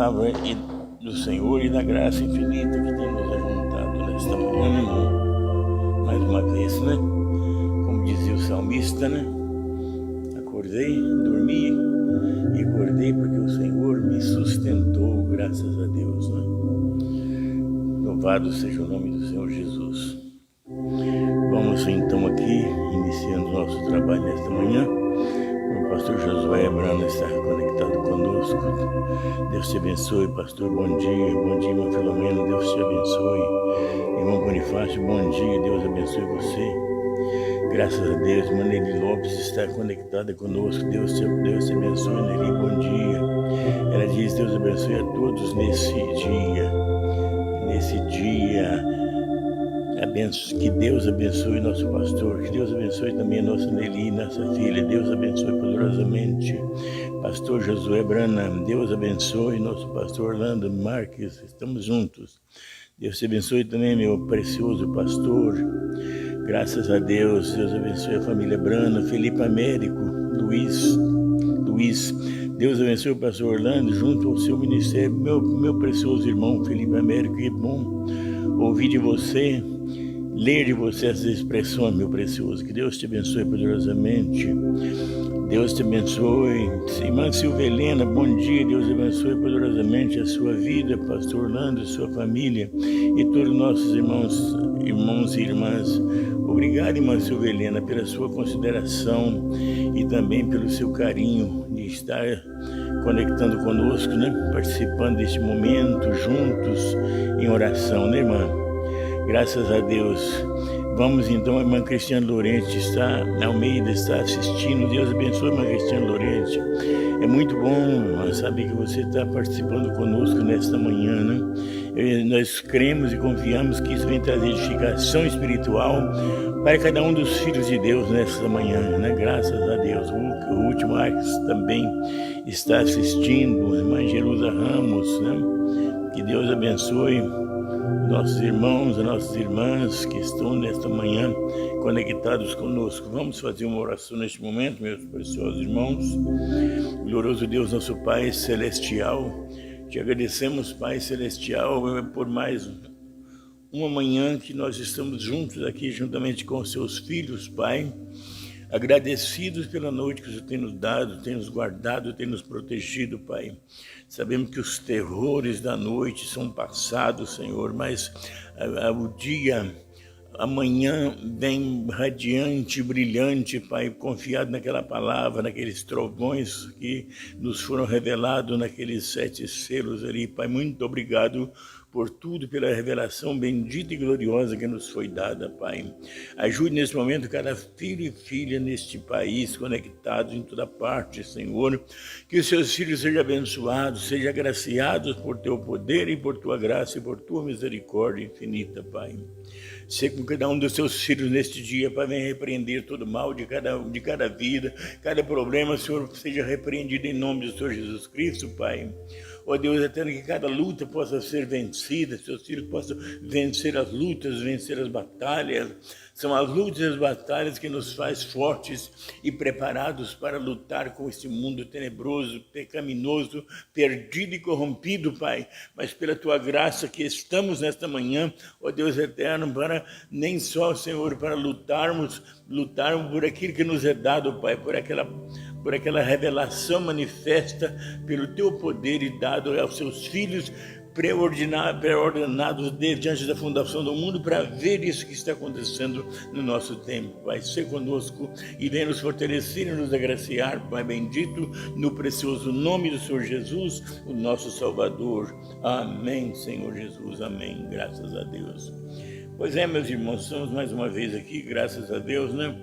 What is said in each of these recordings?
palavra do Senhor e da graça infinita que tem nos ajuntado nesta manhã, né, irmão? Mais uma vez, né? Como dizia o salmista, né? Acordei, dormi e acordei porque o Senhor me sustentou, graças a Deus, né? Louvado seja o nome do Senhor Jesus. Vamos então aqui, iniciando o nosso trabalho nesta manhã. O pastor Josué Brano está conectado conosco. Deus te abençoe, pastor. Bom dia, irmã Filomena. Deus te abençoe. Irmão Bonifácio, bom dia. Deus abençoe você. Graças a Deus. Irmã Nelly Lopes está conectada conosco. Deus te abençoe, Nelly. Bom dia. Ela diz: Deus abençoe a todos nesse dia. Que Deus abençoe nosso pastor, que Deus abençoe também a nossa Nelly, nossa filha. Deus abençoe poderosamente pastor Josué Brana. Deus abençoe nosso pastor Orlando Marques. Estamos juntos. Deus te abençoe também, meu precioso pastor. Graças a Deus. Deus abençoe a família Brana, Felipe Américo, Luiz. Deus abençoe o pastor Orlando junto ao seu ministério. Meu precioso irmão Felipe Américo, que bom ouvir de você, ler de você essas expressões, meu precioso. Que Deus te abençoe poderosamente. Deus te abençoe. Irmã Silvelena, bom dia. Deus abençoe poderosamente a sua vida, pastor Orlando, sua família e todos os nossos irmãos e irmãs. Obrigado, irmã Silvelena, pela sua consideração e também pelo seu carinho de estar conectando conosco, né? Participando deste momento juntos em oração, né, irmã? Graças a Deus. Vamos então, a irmã Cristiane Lorente Almeida está assistindo. Deus abençoe, irmã Cristiane Lorente. É muito bom saber que você está participando conosco nesta manhã, né? Nós cremos e confiamos que isso vem trazer edificação espiritual para cada um dos filhos de Deus nesta manhã, né? Graças a Deus. O último Marcos também está assistindo, a irmã Jerusa Ramos, né? Que Deus abençoe nossos irmãos e nossas irmãs que estão nesta manhã conectados conosco. Vamos fazer uma oração neste momento, meus preciosos irmãos. Glorioso Deus, nosso Pai Celestial, te agradecemos, Pai Celestial, por mais uma manhã que nós estamos juntos aqui, juntamente com os seus filhos, Pai. Agradecidos pela noite que o Senhor tem nos dado, tem nos guardado, tem nos protegido, Pai. Sabemos que os terrores da noite são passados, Senhor, mas o dia, amanhã vem radiante, brilhante, Pai, confiado naquela palavra, naqueles trovões que nos foram revelados naqueles 7 selos ali, Pai. Muito obrigado por tudo, pela revelação bendita e gloriosa que nos foi dada, Pai. Ajude nesse momento cada filho e filha neste país, conectados em toda parte, Senhor. Que os seus filhos sejam abençoados, sejam agraciados por teu poder e por tua graça e por tua misericórdia infinita, Pai. Seja com cada um dos seus filhos neste dia, Pai, venha repreender todo mal de cada vida, cada problema, Senhor, seja repreendido em nome do Senhor Jesus Cristo, Pai. Ó Deus eterno, que cada luta possa ser vencida, seus filhos possam vencer as lutas, vencer as batalhas. São as lutas e as batalhas que nos faz fortes e preparados para lutar com este mundo tenebroso, pecaminoso, perdido e corrompido, Pai. Mas pela Tua graça que estamos nesta manhã, ó Deus eterno, para nem só, Senhor, para lutarmos por aquilo que nos é dado, Pai, por aquela revelação manifesta pelo Teu poder e dado aos Seus filhos, pré-ordenados diante da fundação do mundo, para ver isso que está acontecendo no nosso tempo. Pai, ser conosco e venha nos fortalecer e nos agraciar, Pai bendito, no precioso nome do Senhor Jesus, o nosso Salvador. Amém, Senhor Jesus, amém, graças a Deus. Pois é, meus irmãos, estamos mais uma vez aqui, graças a Deus, né?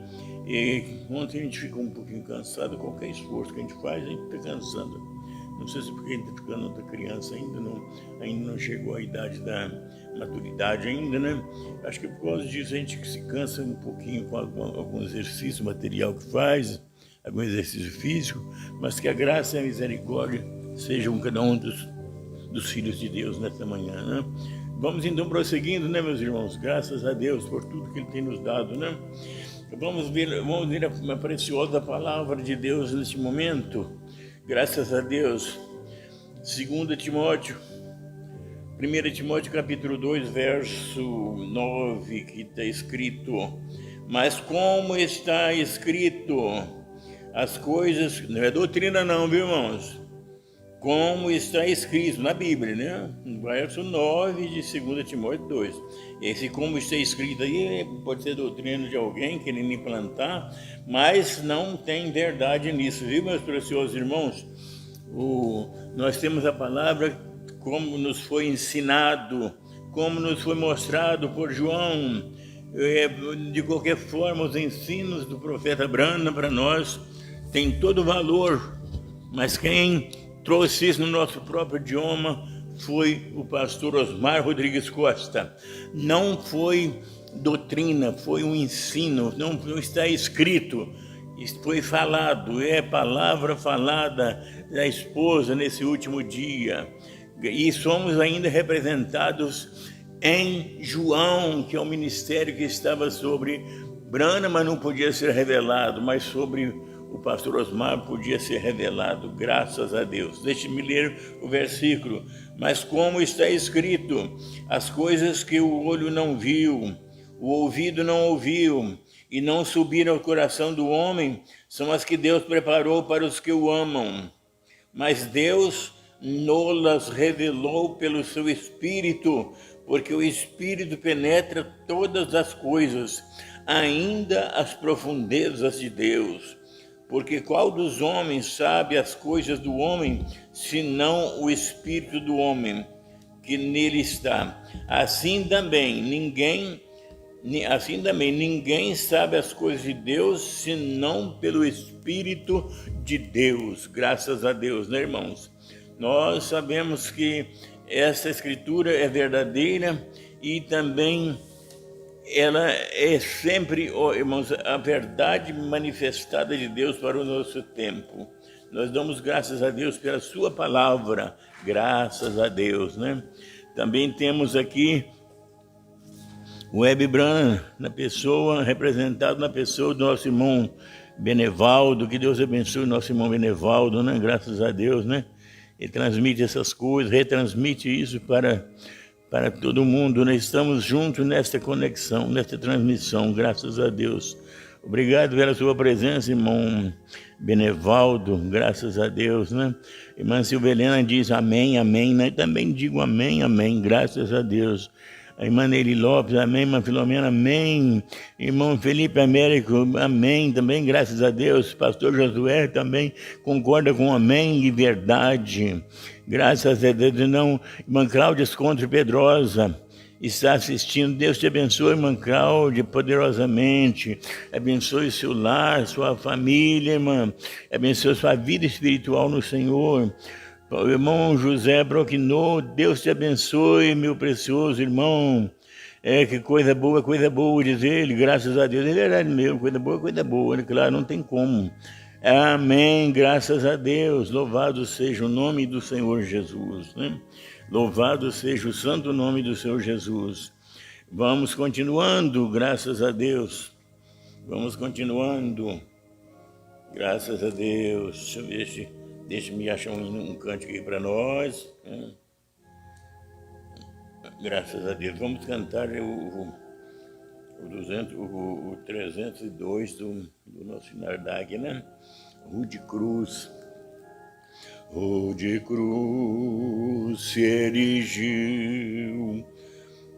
E ontem a gente ficou um pouquinho cansado, qualquer esforço que a gente faz, a gente está cansando. Não sei se porque a gente está ficando outra criança, ainda não chegou à idade da maturidade ainda, né? Acho que por causa disso a gente se cansa um pouquinho com algum exercício material que faz, algum exercício físico, mas que a graça e a misericórdia sejam cada um dos filhos de Deus nesta manhã, né? Vamos então prosseguindo, né, meus irmãos? Graças a Deus por tudo que Ele tem nos dado, né? Vamos ver a preciosa palavra de Deus neste momento. Graças a Deus. 2 Timóteo, 1 Timóteo capítulo 2, verso 9, que está escrito: mas como está escrito, as coisas, não é doutrina não, viu, irmãos? Como está escrito na Bíblia, né? No verso 9 de 2 Timóteo 2. Esse como está escrito aí pode ser doutrina de alguém querendo implantar, mas não tem verdade nisso, viu, meus preciosos irmãos? Nós temos a palavra como nos foi ensinado, como nos foi mostrado por João. De qualquer forma, os ensinos do profeta Branham para nós têm todo valor, mas quem trouxe isso no nosso próprio idioma foi o pastor Osmar Rodrigues Costa. Não foi doutrina, foi um ensino, não está escrito, foi falado, é palavra falada da esposa nesse último dia. E somos ainda representados em João, que é o ministério que estava sobre Branham, mas não podia ser revelado, mas sobre o pastor Osmar podia ser revelado, graças a Deus. Deixe-me ler o versículo. Mas como está escrito, as coisas que o olho não viu, o ouvido não ouviu, e não subiram ao coração do homem, são as que Deus preparou para os que o amam. Mas Deus nos revelou pelo seu Espírito, porque o Espírito penetra todas as coisas, ainda as profundezas de Deus. Porque qual dos homens sabe as coisas do homem, senão o Espírito do homem que nele está? Assim também ninguém sabe as coisas de Deus, senão pelo Espírito de Deus. Graças a Deus, né, irmãos? Nós sabemos que essa escritura é verdadeira e também ela é sempre, irmãos, a verdade manifestada de Deus para o nosso tempo. Nós damos graças a Deus pela sua palavra, graças a Deus, né? Também temos aqui o Web Branham, representado na pessoa do nosso irmão Benevaldo. Que Deus abençoe o nosso irmão Benevaldo, né? Graças a Deus, né? Ele transmite essas coisas, retransmite isso para todo mundo, né? Estamos juntos nesta conexão, nesta transmissão, graças a Deus. Obrigado pela sua presença, irmão Benevaldo, graças a Deus, né? Irmã Silvelena diz amém, amém, né? Também digo amém, amém, graças a Deus. A irmã Nery Lopes, amém. Irmã Filomena, amém. Irmão Felipe Américo, amém. Também, graças a Deus. Pastor Josué também concorda com amém e verdade. Graças a Deus. Não, irmã Cláudia Esconde Pedrosa está assistindo. Deus te abençoe, irmã Cláudia, poderosamente. Abençoe seu lar, sua família, irmã. Abençoe sua vida espiritual no Senhor. O irmão José Broquinô, Deus te abençoe, meu precioso irmão. Que coisa boa, diz ele, graças a Deus. É verdade mesmo, coisa boa, claro, não tem como. Amém, graças a Deus. Louvado seja o nome do Senhor Jesus, né? Louvado seja o santo nome do Senhor Jesus. Vamos continuando, graças a Deus. Vamos continuando, graças a Deus. Deixa eu ver se... Deixa-me achar um cântico aqui para nós. Graças a Deus. Vamos cantar o 302 do nosso Nardag, né? Rude Cruz. Rude Cruz se erigiu,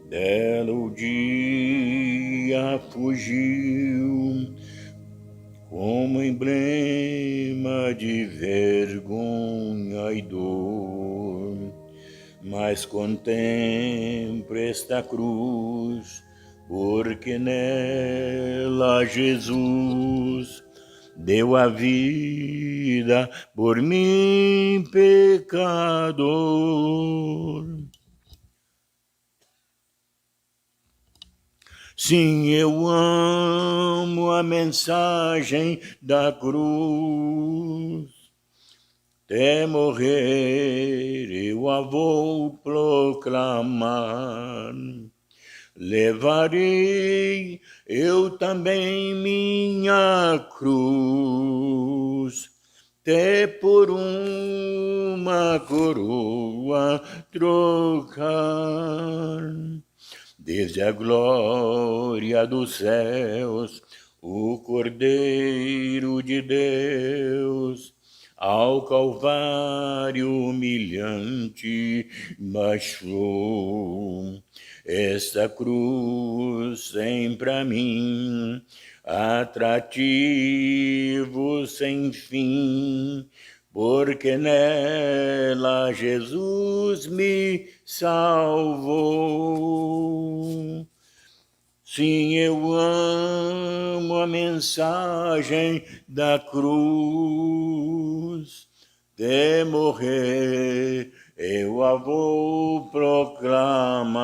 dela o dia fugiu, como emblema de vergonha e dor. Mas contempla esta cruz, porque nela Jesus deu a vida por mim, pecador. Sim, eu amo a mensagem da cruz. Até morrer eu a vou proclamar. Levarei eu também minha cruz. até por uma coroa trocar. Desde a glória dos céus, o Cordeiro de Deus, ao Calvário humilhante baixou. Esta cruz tem pra mim atrativo sem fim, porque nela Jesus me salvou. Sim, eu amo a mensagem da cruz, de morrer eu a vou proclamar.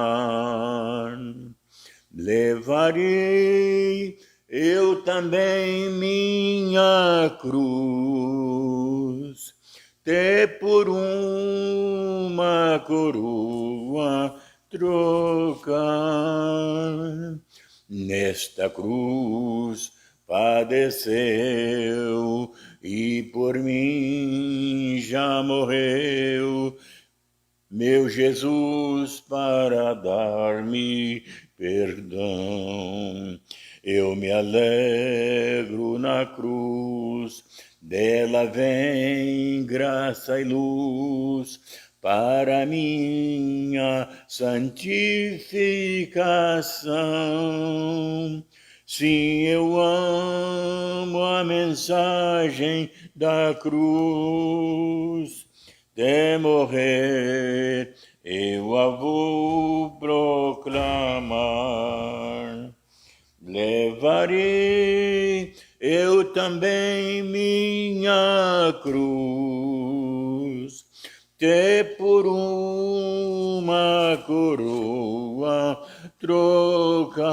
Levarei eu também minha cruz, até por uma coroa trocar. Nesta cruz padeceu e por mim já morreu, meu Jesus, para dar-me perdão. Eu me alegro na cruz, dela vem graça e luz para minha santificação. Sim, eu amo a mensagem da cruz, de morrer eu a vou proclamar. Levarei eu também minha cruz, até por uma coroa trocar.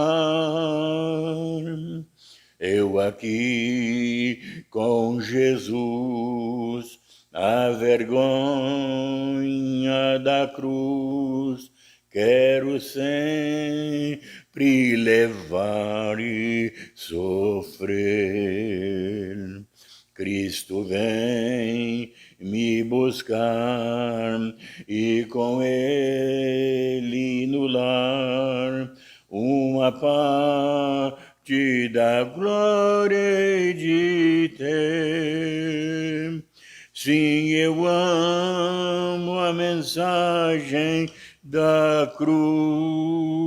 Eu aqui com Jesus, a vergonha da cruz, quero sempre levar e sofrer. Cristo vem me buscar e com ele no lar uma parte da glória hei de ter. Sim, eu amo a mensagem da cruz,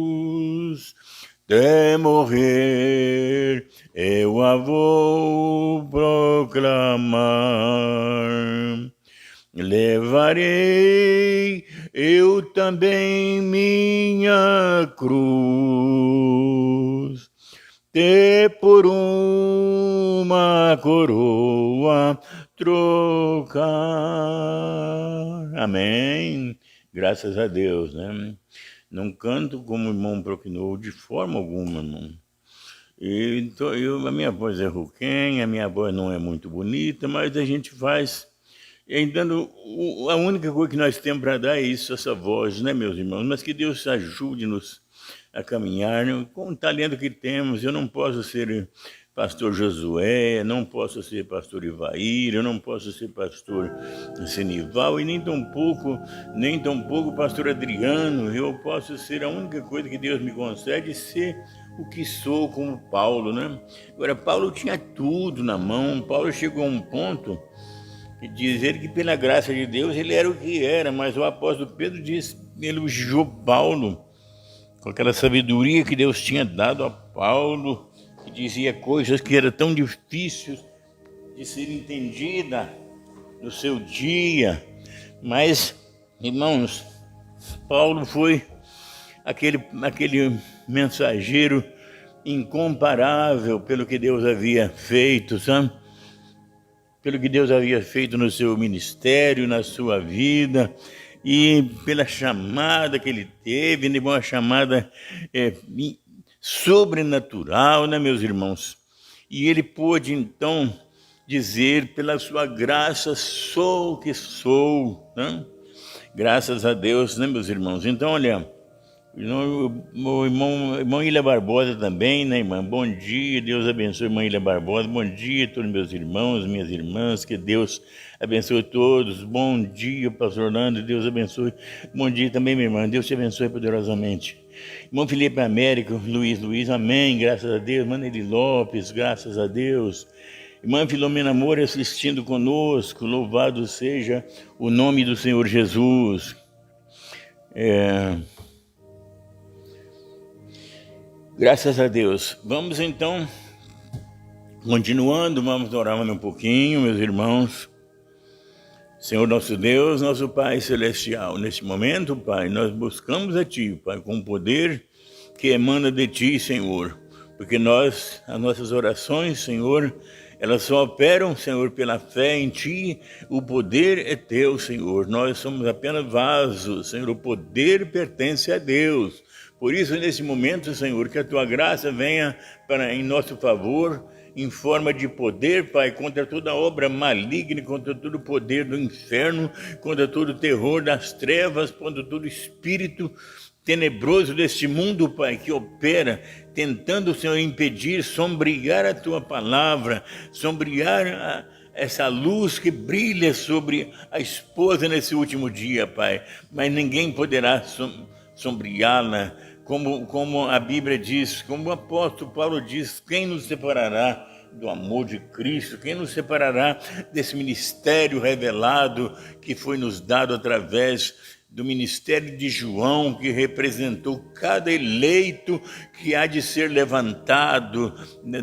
de morrer eu a vou proclamar. Levarei eu também minha cruz, até por uma coroa trocar. Amém. Graças a Deus, né? Não canto como o irmão Procnou de forma alguma, irmão. A minha voz é rouquenha, a minha voz não é muito bonita, mas a gente faz. E a única coisa que nós temos para dar é isso, essa voz, né, meus irmãos? Mas que Deus ajude-nos a caminhar, né? Com o talento que temos. Eu não posso ser pastor Josué, não posso ser pastor Ivair, eu não posso ser pastor Senival e nem tampouco pastor Adriano. Eu posso ser, a única coisa que Deus me concede ser o que sou, como Paulo, né? Agora, Paulo tinha tudo na mão. Paulo chegou a um ponto de dizer que pela graça de Deus ele era o que era, mas o apóstolo Pedro elogiou Paulo com aquela sabedoria que Deus tinha dado a Paulo, que dizia coisas que eram tão difíceis de ser entendida no seu dia. Mas, irmãos, Paulo foi aquele mensageiro incomparável pelo que Deus havia feito, sabe? Pelo que Deus havia feito no seu ministério, na sua vida, e pela chamada que ele teve, uma chamada sobrenatural, né, meus irmãos? E ele pôde, então, dizer, pela sua graça, sou o que sou, né? Graças a Deus, né, meus irmãos? Então, olha, O irmão Ilha Barbosa também, né, irmã? Bom dia, Deus abençoe, irmã Ilha Barbosa. Bom dia a todos meus irmãos, minhas irmãs, que Deus abençoe todos. Bom dia, pastor Orlando, Deus abençoe. Bom dia também, minha irmã, Deus te abençoe poderosamente. Irmão Felipe Américo, Luiz, amém, graças a Deus. Irmã Eli Lopes, graças a Deus. Irmã Filomena Moura assistindo conosco, louvado seja o nome do Senhor Jesus. Graças a Deus. Vamos então, continuando, vamos orar um pouquinho, meus irmãos. Senhor nosso Deus, nosso Pai Celestial, neste momento, Pai, nós buscamos a Ti, Pai, com o poder que emana de Ti, Senhor. Porque as nossas orações, Senhor, elas só operam, Senhor, pela fé em Ti. O poder é Teu, Senhor. Nós somos apenas vasos, Senhor. O poder pertence a Deus. Por isso, nesse momento, Senhor, que a Tua graça venha em nosso favor, em forma de poder, Pai, contra toda obra maligna, contra todo o poder do inferno, contra todo o terror das trevas, contra todo espírito tenebroso deste mundo, Pai, que opera, tentando, Senhor, impedir, sombrear a Tua palavra, sombrear essa luz que brilha sobre a esposa nesse último dia, Pai. Mas ninguém poderá sombreá-la, como a Bíblia diz, como o apóstolo Paulo diz: quem nos separará do amor de Cristo? Quem nos separará desse ministério revelado que foi nos dado através do ministério de João, que representou cada eleito que há de ser levantado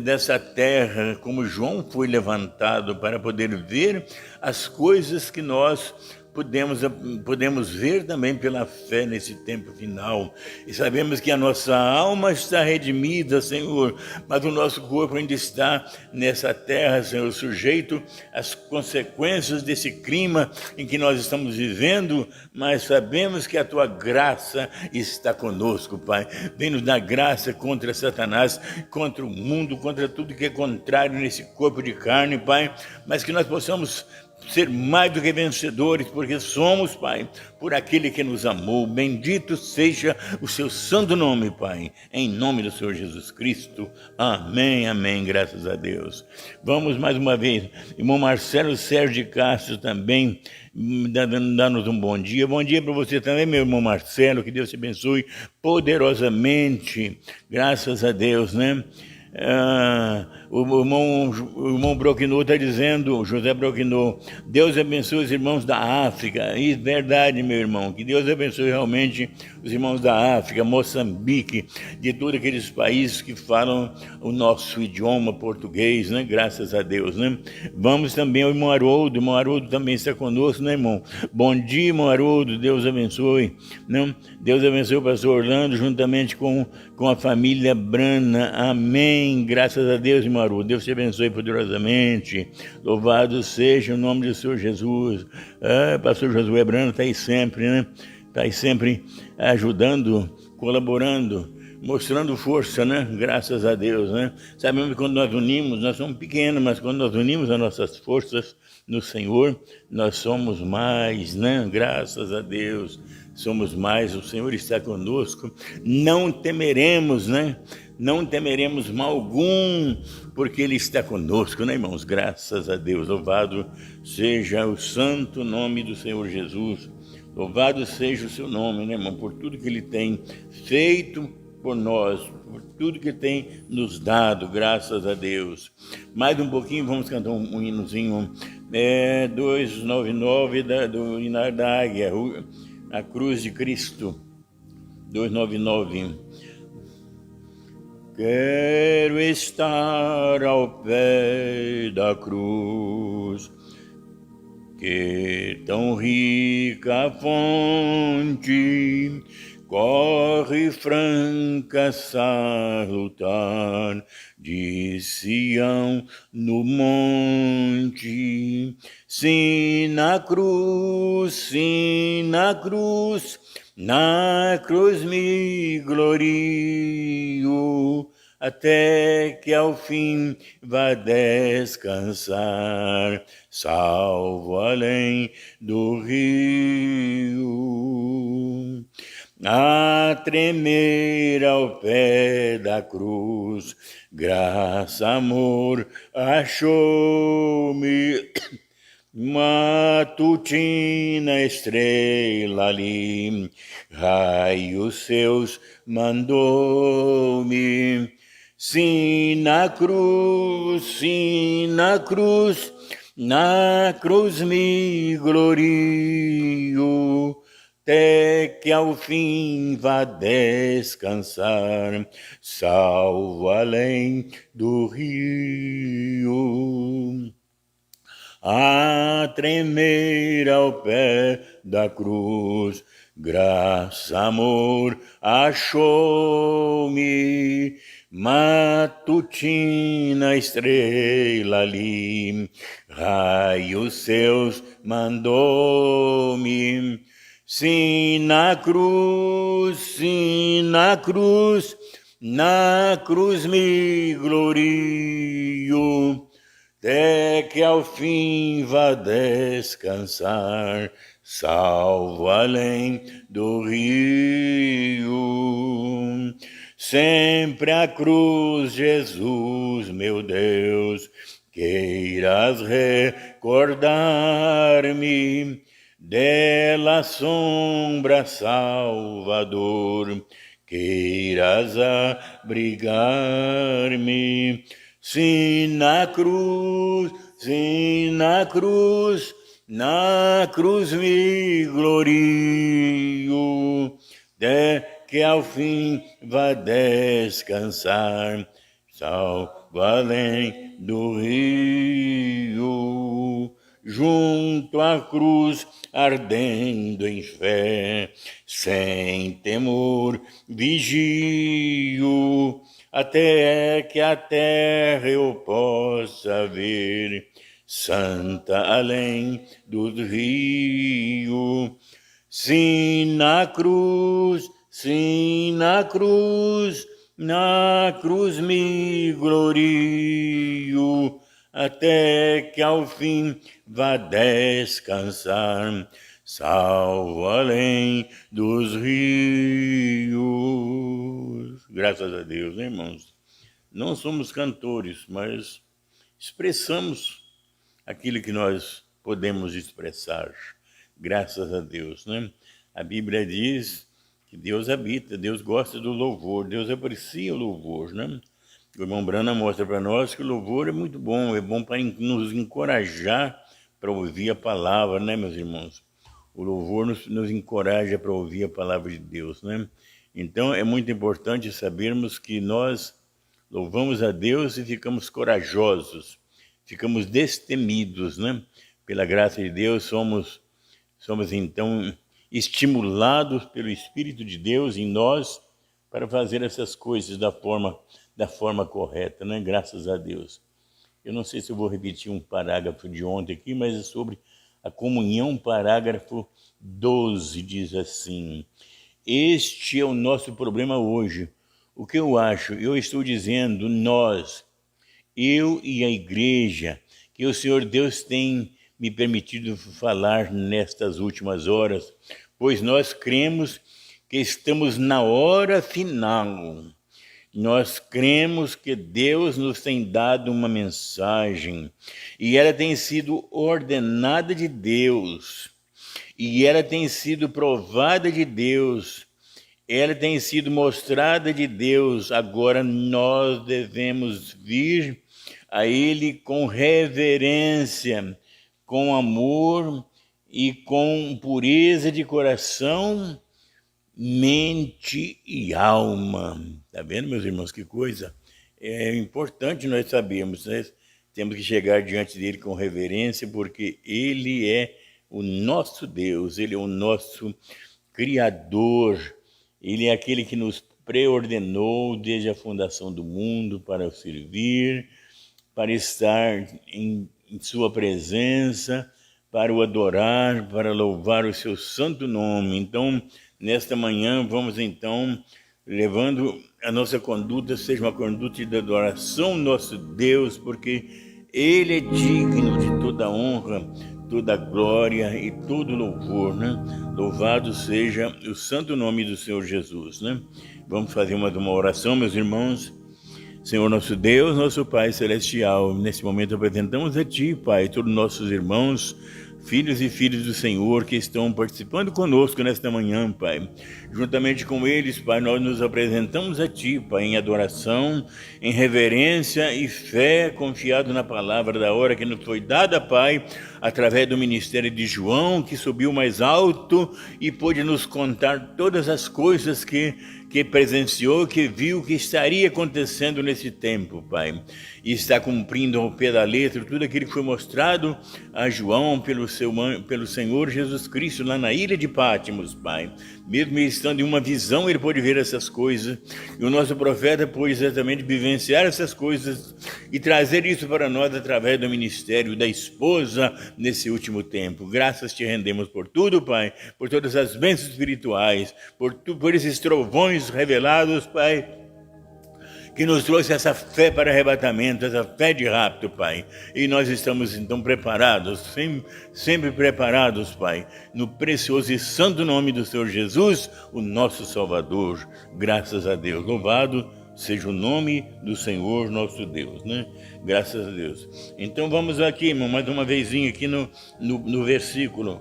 dessa terra, como João foi levantado para poder ver as coisas que nós podemos ver também pela fé nesse tempo final. E sabemos que a nossa alma está redimida, Senhor, mas o nosso corpo ainda está nessa terra, Senhor, sujeito às consequências desse clima em que nós estamos vivendo, mas sabemos que a Tua graça está conosco, Pai. Vem nos dar graça contra Satanás, contra o mundo, contra tudo que é contrário nesse corpo de carne, Pai, mas que nós possamos ser mais do que vencedores, porque somos, Pai, por aquele que nos amou. Bendito seja o Seu santo nome, Pai, em nome do Senhor Jesus Cristo. Amém, amém, graças a Deus. Vamos mais uma vez, irmão Marcelo Sérgio de Castro também, dando-nos um bom dia. Bom dia para você também, meu irmão Marcelo, que Deus te abençoe poderosamente. Graças a Deus, né? O irmão Broquinô está dizendo, José Broquinô, Deus abençoe os irmãos da África. E verdade, meu irmão, que Deus abençoe realmente os irmãos da África, Moçambique, de todos aqueles países que falam o nosso idioma português, né? Graças a Deus, né? Vamos também ao irmão Haroldo também está conosco, né, irmão? Bom dia, irmão Haroldo, Deus abençoe, né? Deus abençoe o pastor Orlando, juntamente com a família Brana, amém, graças a Deus, irmão Haroldo, Deus te abençoe poderosamente, louvado seja o nome do Senhor Jesus. Pastor Josué Brana está aí sempre, né? Está aí sempre ajudando, colaborando, mostrando força, né? Graças a Deus, né? Sabemos que quando nós unimos, nós somos pequenos, mas quando nós unimos as nossas forças no Senhor, nós somos mais, né? Graças a Deus, somos mais, o Senhor está conosco, não temeremos, né? Não temeremos mal algum, porque Ele está conosco, né, irmãos? Graças a Deus, louvado seja o santo nome do Senhor Jesus. Louvado seja o seu nome, né, irmão, por tudo que Ele tem feito por nós, por tudo que tem nos dado, graças a Deus. Mais um pouquinho, vamos cantar um hinozinho, 299 do Hinário da Águia, a cruz de Cristo, 299. Quero estar ao pé da cruz, que tão rica fonte corre franca salutar de Sião no monte. Sim, na cruz, na cruz me glorio, até que ao fim vá descansar, salvo além do rio. a tremer ao pé da cruz. Graça, amor, achou-me, matutina estrela ali, raios seus mandou-me. Sim, na cruz, na cruz me glorio, até que ao fim vá descansar, salvo além do rio. A tremer ao pé da cruz, graça, amor, achou-me, matutina estrela ali, raios seus mandou-me. Sim, na cruz, na cruz me glorio, até que ao fim vá descansar, salvo além do rio. Sempre a cruz, Jesus, meu Deus, queiras recordar-me, dela sombra, Salvador, queiras abrigar-me. Sim, na cruz, na cruz me glorio, até que ao fim vá descansar, salvo além do rio. Junto à cruz, ardendo em fé, sem temor, vigio, até que a terra eu possa ver, santa além dos rios. Sim, na cruz, na cruz me glorio, até que ao fim vá descansar, salvo além dos rios. Graças a Deus, né, irmãos? Não somos cantores, mas expressamos aquilo que nós podemos expressar. Graças a Deus, né? A Bíblia diz que Deus habita, Deus gosta do louvor, Deus aprecia o louvor, né? O irmão Brana mostra para nós que o louvor é muito bom, é bom para nos encorajar para ouvir a palavra, né, meus irmãos? O louvor nos encoraja para ouvir a palavra de Deus, né? Então é muito importante sabermos que nós louvamos a Deus e ficamos corajosos, ficamos destemidos, né? Pela graça de Deus, somos então estimulados pelo Espírito de Deus em nós para fazer essas coisas da forma correta, né? Graças a Deus. Eu não sei se eu vou repetir um parágrafo de ontem aqui, mas é sobre a comunhão, parágrafo 12, diz assim: este é o nosso problema hoje. O que eu acho? Eu estou dizendo nós, eu e a igreja, que o Senhor Deus tem me permitido falar nestas últimas horas, pois nós cremos que estamos na hora final. Nós cremos que Deus nos tem dado uma mensagem e ela tem sido ordenada de Deus e ela tem sido provada de Deus, ela tem sido mostrada de Deus. Agora nós devemos vir a Ele com reverência, com amor e com pureza de coração, mente e alma. Tá vendo, meus irmãos, que coisa? É importante nós sabermos, né? Temos que chegar diante dele com reverência, porque ele é o nosso Deus, ele é o nosso Criador, ele é aquele que nos preordenou desde a fundação do mundo para o servir, para estar em sua presença, para o adorar, para louvar o seu santo nome. Então, nesta manhã, vamos então, levando a nossa conduta, seja uma conduta de adoração ao nosso Deus, porque Ele é digno de toda honra, toda a glória e todo louvor, né? Louvado seja o santo nome do Senhor Jesus, né? Vamos fazer mais uma oração, meus irmãos. Senhor nosso Deus, nosso Pai Celestial, nesse momento apresentamos a Ti, Pai, todos os nossos irmãos, filhos e filhas do Senhor que estão participando conosco nesta manhã, Pai. Juntamente com eles, Pai, nós nos apresentamos a Ti, Pai, em adoração, em reverência e fé, confiado na palavra da hora que nos foi dada, Pai, através do ministério de João, que subiu mais alto e pôde nos contar todas as coisas que presenciou, que viu, que estaria acontecendo nesse tempo, Pai. E está cumprindo ao pé da letra tudo aquilo que foi mostrado a João pelo Senhor Jesus Cristo lá na ilha de Pátimos, Pai. Mesmo ele estando em uma visão, ele pôde ver essas coisas. E o nosso profeta pôde exatamente vivenciar essas coisas e trazer isso para nós através do ministério da esposa nesse último tempo. Graças te rendemos por tudo, Pai, por todas as bênçãos espirituais, por esses trovões revelados, Pai, que nos trouxe essa fé para arrebatamento, essa fé de rapto, Pai. E nós estamos então preparados, sempre preparados, Pai, no precioso e santo nome do Senhor Jesus, o nosso Salvador. Graças a Deus. Louvado seja o nome do Senhor nosso Deus, né? Graças a Deus. Então vamos aqui, irmão, mais uma vezinha aqui no versículo.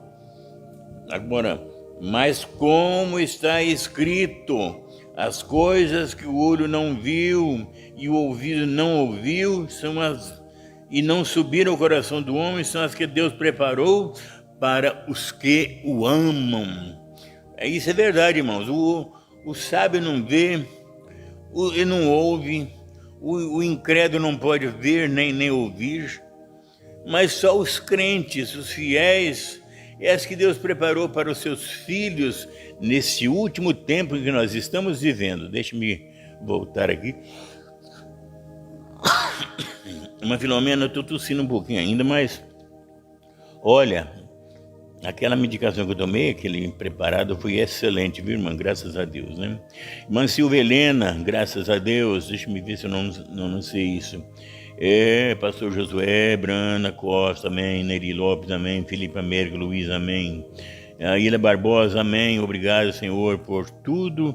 Agora, mas como está escrito, as coisas que o olho não viu e o ouvido não ouviu e não subiram ao coração do homem, são as que Deus preparou para os que o amam. Isso é verdade, irmãos. O sábio não vê, ele não ouve, o incrédulo não pode ver nem ouvir, mas só os crentes, os fiéis, é as que Deus preparou para os seus filhos nesse último tempo em que nós estamos vivendo. Deixe-me voltar aqui. Mas, Filomena, eu estou tossindo um pouquinho ainda, mas olha, aquela medicação que eu tomei, aquele preparado, foi excelente, viu, irmã? Graças a Deus, né? Irmã Silvia Helena, graças a Deus. Deixa-me ver se eu não sei isso. Pastor Josué, Brana Costa, amém. Neri Lopes, amém. Felipe Américo, Luiz, amém. Ilha Barbosa, amém. Obrigado, Senhor, por tudo.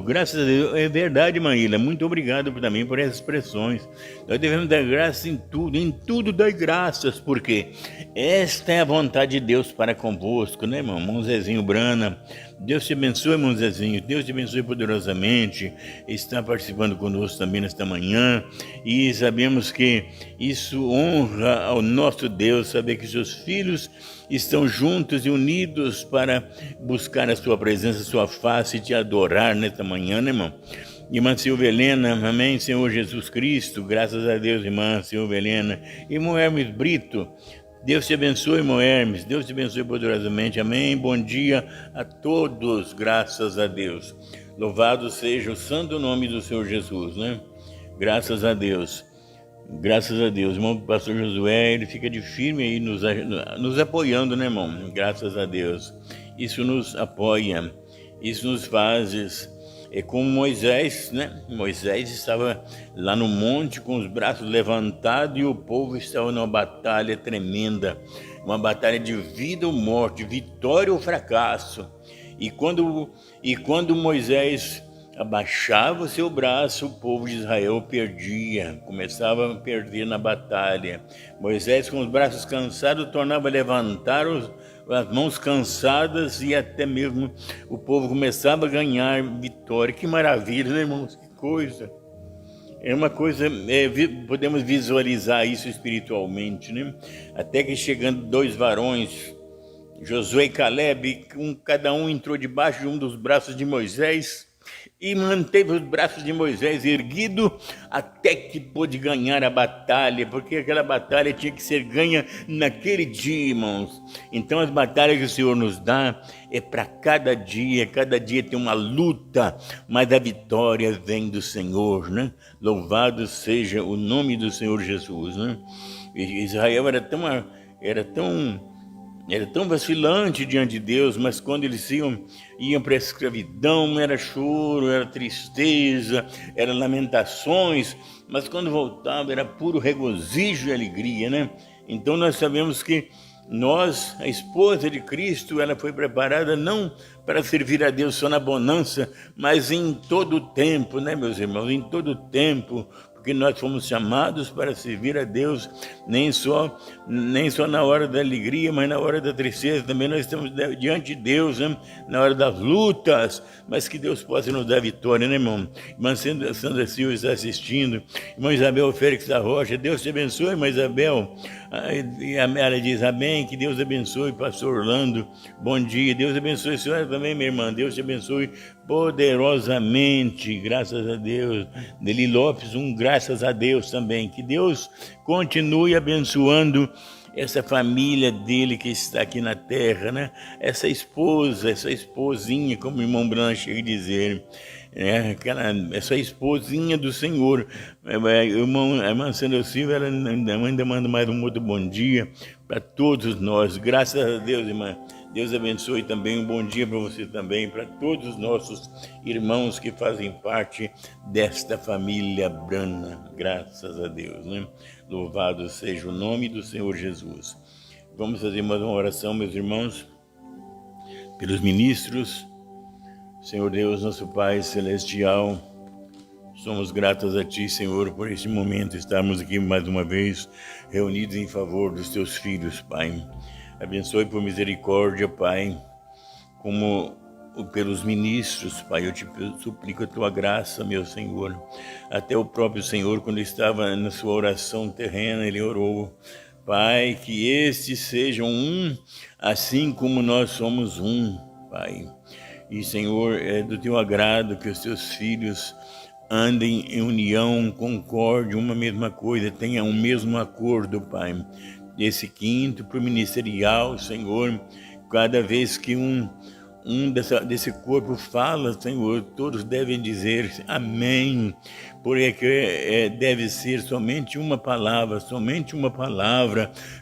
Graças a Deus. É verdade, Maíla. Muito obrigado também por essas expressões. Nós devemos dar graças em tudo dar graças, porque esta é a vontade de Deus para convosco, né, irmão? Irmão Zezinho Brana, Deus te abençoe, irmão Zezinho. Deus te abençoe poderosamente. Está participando conosco também nesta manhã. E sabemos que isso honra ao nosso Deus, saber que seus filhos estão juntos e unidos para buscar a sua presença, a sua face e te adorar nesta manhã, né, irmão? Irmã Silvia Helena, amém, Senhor Jesus Cristo, graças a Deus, irmã Silvia Helena. Irmão Hermes Brito, Deus te abençoe, irmão Hermes, Deus te abençoe poderosamente, amém. Bom dia a todos, graças a Deus. Louvado seja o santo nome do Senhor Jesus, né? Graças a Deus. Graças a Deus, irmão pastor Josué, ele fica de firme aí nos apoiando, né, irmão? Graças a Deus. Isso nos apoia, isso nos faz. É como Moisés, né? Moisés estava lá no monte com os braços levantados e o povo estava numa batalha tremenda, uma batalha de vida ou morte, vitória ou fracasso. E quando Moisés abaixava o seu braço, o povo de Israel perdia, começava a perder na batalha. Moisés, com os braços cansados, tornava a levantar as mãos cansadas e até mesmo o povo começava a ganhar vitória. Que maravilha, né, irmãos? Que coisa! É uma coisa, podemos visualizar isso espiritualmente, né? Até que chegando dois varões, Josué e Caleb, cada um entrou debaixo de um dos braços de Moisés e manteve os braços de Moisés erguido até que pôde ganhar a batalha, porque aquela batalha tinha que ser ganha naquele dia, irmãos. Então as batalhas que o Senhor nos dá é para cada dia tem uma luta, mas a vitória vem do Senhor, né? Louvado seja o nome do Senhor Jesus, né? Israel era tão vacilante diante de Deus, mas quando eles iam para a escravidão, era choro, era tristeza, era lamentações, mas quando voltavam era puro regozijo e alegria, né? Então nós sabemos que Nós, a esposa de Cristo, ela foi preparada não para servir a Deus só na bonança, mas em todo o tempo, né, meus irmãos? Em todo o tempo, porque nós fomos chamados para servir a Deus, nem só na hora da alegria, mas na hora da tristeza. Também nós estamos diante de Deus, né? Na hora das lutas, mas que Deus possa nos dar vitória, né, irmão? Irmã Sandra Silva está assistindo, irmã Isabel Félix da Rocha, Deus te abençoe, irmã Isabel. E ela diz amém, que Deus abençoe, pastor Orlando, bom dia, Deus abençoe a senhora também, minha irmã, Deus te abençoe poderosamente, graças a Deus. Deli Lopes, graças a Deus também, que Deus continue abençoando essa família dele que está aqui na terra, né? Essa esposinha, como o irmão Branco chega a dizer, essa esposinha do Senhor. A irmã Sandra Silva, ela ainda manda mais um outro bom dia para todos nós, graças a Deus, irmã. Deus abençoe também, um bom dia para você também, para todos os nossos irmãos que fazem parte desta família Brana, graças a Deus, né? Louvado seja o nome do Senhor Jesus. Vamos fazer mais uma oração, meus irmãos, pelos ministros. Senhor Deus, nosso Pai Celestial, somos gratos a Ti, Senhor, por este momento estarmos aqui mais uma vez reunidos em favor dos Teus filhos, Pai. Abençoe por misericórdia, Pai, como pelos ministros, Pai, eu te suplico a Tua graça, meu Senhor. Até o próprio Senhor, quando estava na sua oração terrena, Ele orou, Pai, que estes sejam assim como nós somos Pai. E, Senhor, é do Teu agrado que os Teus filhos andem em união, concórdia, uma mesma coisa, tenham um mesmo acordo, Pai. Desse quinto para o ministerial, Senhor, cada vez que desse corpo fala, Senhor, todos devem dizer amém, porque deve ser somente uma palavra,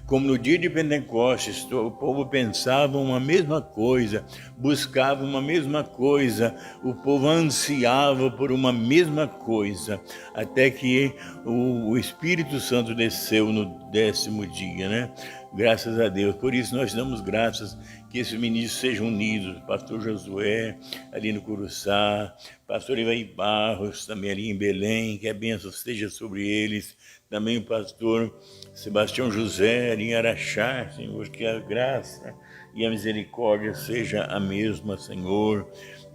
como no dia de Pentecostes, o povo pensava uma mesma coisa, buscava uma mesma coisa, o povo ansiava por uma mesma coisa, até que o Espírito Santo desceu no 10º dia, né? Graças a Deus. Por isso nós damos graças que esses ministros sejam unidos. Pastor Josué, ali no Curuçá, pastor Ivaí Barros, também ali em Belém, que a bênção esteja sobre eles. Também o pastor Sebastião José, ali em Araxá, Senhor, que a graça e a misericórdia seja a mesma, Senhor.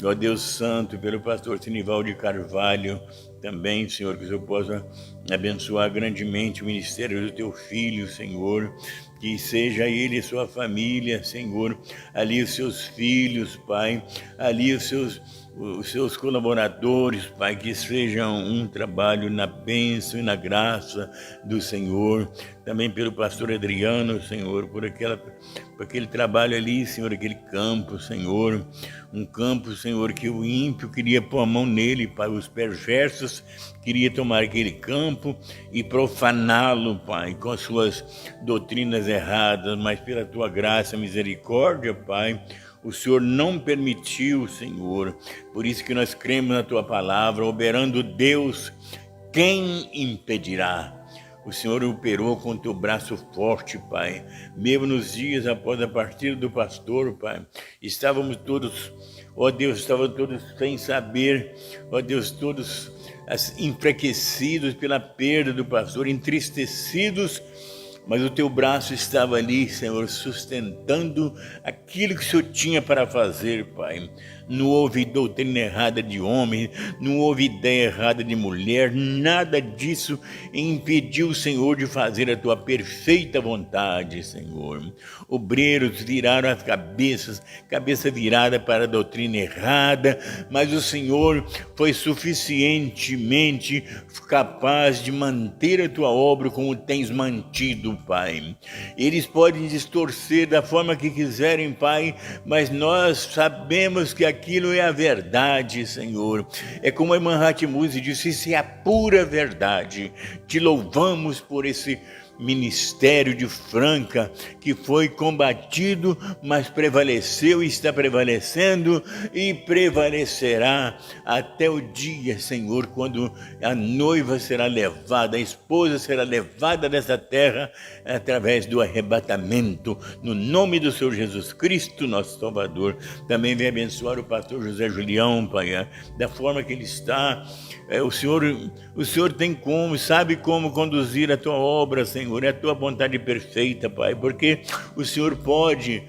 Ó Deus Santo, pelo pastor Sinivaldo de Carvalho, também, Senhor, que o Senhor possa abençoar grandemente o ministério do Teu Filho, Senhor, que seja ele e sua família, Senhor, ali os seus filhos, Pai, ali os seus colaboradores, Pai, que sejam um trabalho na bênção e na graça do Senhor, também pelo pastor Adriano, Senhor, por aquele trabalho ali, Senhor, aquele campo, Senhor, um campo, Senhor, que o ímpio queria pôr a mão nele, Pai, os perversos queriam tomar aquele campo e profaná-lo, Pai, com as suas doutrinas erradas, mas pela Tua graça e misericórdia, Pai, o Senhor não permitiu, Senhor, por isso que nós cremos na Tua palavra, operando Deus, quem impedirá? O Senhor operou com Teu braço forte, Pai, mesmo nos dias após a partida do pastor, Pai, estávamos todos, ó Deus, sem saber, ó Deus, todos enfraquecidos pela perda do pastor, entristecidos, mas o Teu braço estava ali, Senhor, sustentando aquilo que o Senhor tinha para fazer, Pai. Não houve doutrina errada de homem, não houve ideia errada de mulher, nada disso impediu o Senhor de fazer a Tua perfeita vontade, Senhor. Obreiros viraram as cabeça virada para a doutrina errada, mas o Senhor foi suficientemente capaz de manter a Tua obra como tens mantido, Pai. Eles podem distorcer da forma que quiserem, Pai, mas nós sabemos que aquilo é a verdade, Senhor. É como a irmã Ratmuse disse, isso é a pura verdade. Te louvamos por esse ministério de Franca, que foi combatido, mas prevaleceu e está prevalecendo e prevalecerá até o dia, Senhor, quando a noiva será levada, a esposa será levada dessa terra através do arrebatamento, no nome do Senhor Jesus Cristo, nosso Salvador. Também vem abençoar o pastor José Julião, Pai, da forma que ele está. O Senhor tem como, sabe como conduzir a tua obra, Senhor, é a tua vontade perfeita, Pai, porque o Senhor pode.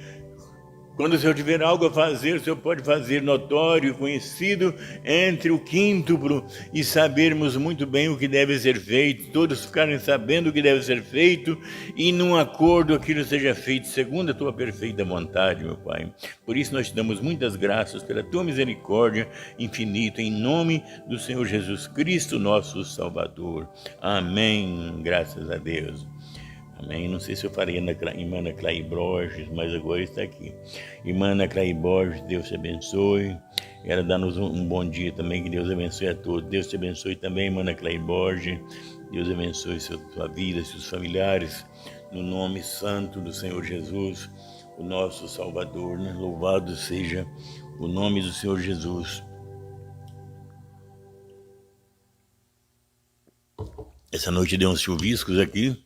Quando o Senhor tiver algo a fazer, o Senhor pode fazer notório, conhecido entre o quíntuplo e sabermos muito bem o que deve ser feito, todos ficarem sabendo o que deve ser feito e num acordo aquilo seja feito segundo a tua perfeita vontade, meu Pai. Por isso nós te damos muitas graças pela tua misericórdia infinita, em nome do Senhor Jesus Cristo, nosso Salvador. Amém. Graças a Deus. Amém. Não sei se eu faria na irmã Ana Clay Borges, mas agora está aqui. Irmã Ana Clay Borges, Deus te abençoe. Ela dá-nos um bom dia também, que Deus abençoe a todos. Deus te abençoe também, irmã Ana Clay Borges. Deus abençoe sua vida, seus familiares, no nome santo do Senhor Jesus, o nosso Salvador, né? Louvado seja o nome do Senhor Jesus. Essa noite deu uns chuviscos aqui.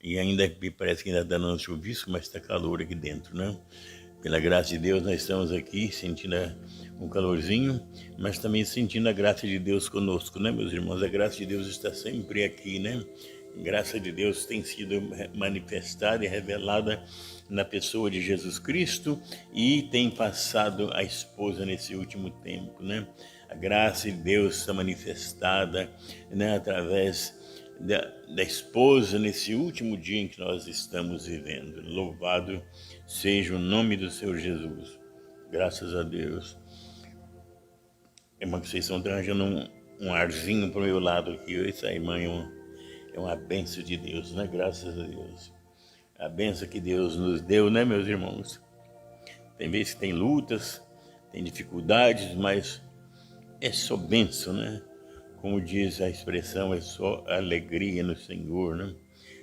E ainda me parece que ainda está dando chuvisco, mas está calor aqui dentro, né? Pela graça de Deus, nós estamos aqui sentindo um calorzinho, mas também sentindo a graça de Deus conosco, né, meus irmãos? A graça de Deus está sempre aqui, né? A graça de Deus tem sido manifestada e revelada na pessoa de Jesus Cristo e tem passado a esposa nesse último tempo, né? A graça de Deus está manifestada, né, através da esposa nesse último dia em que nós estamos vivendo. Louvado seja o nome do Senhor Jesus. Graças a Deus. Irmã Conceição está arranjando um arzinho para o meu lado aqui. Isso aí, irmã, é uma bênção de Deus, né? Graças a Deus. A bênção que Deus nos deu, né, meus irmãos? Tem vezes que tem lutas, tem dificuldades, mas é só bênção, né? Como diz a expressão, é só alegria no Senhor, né?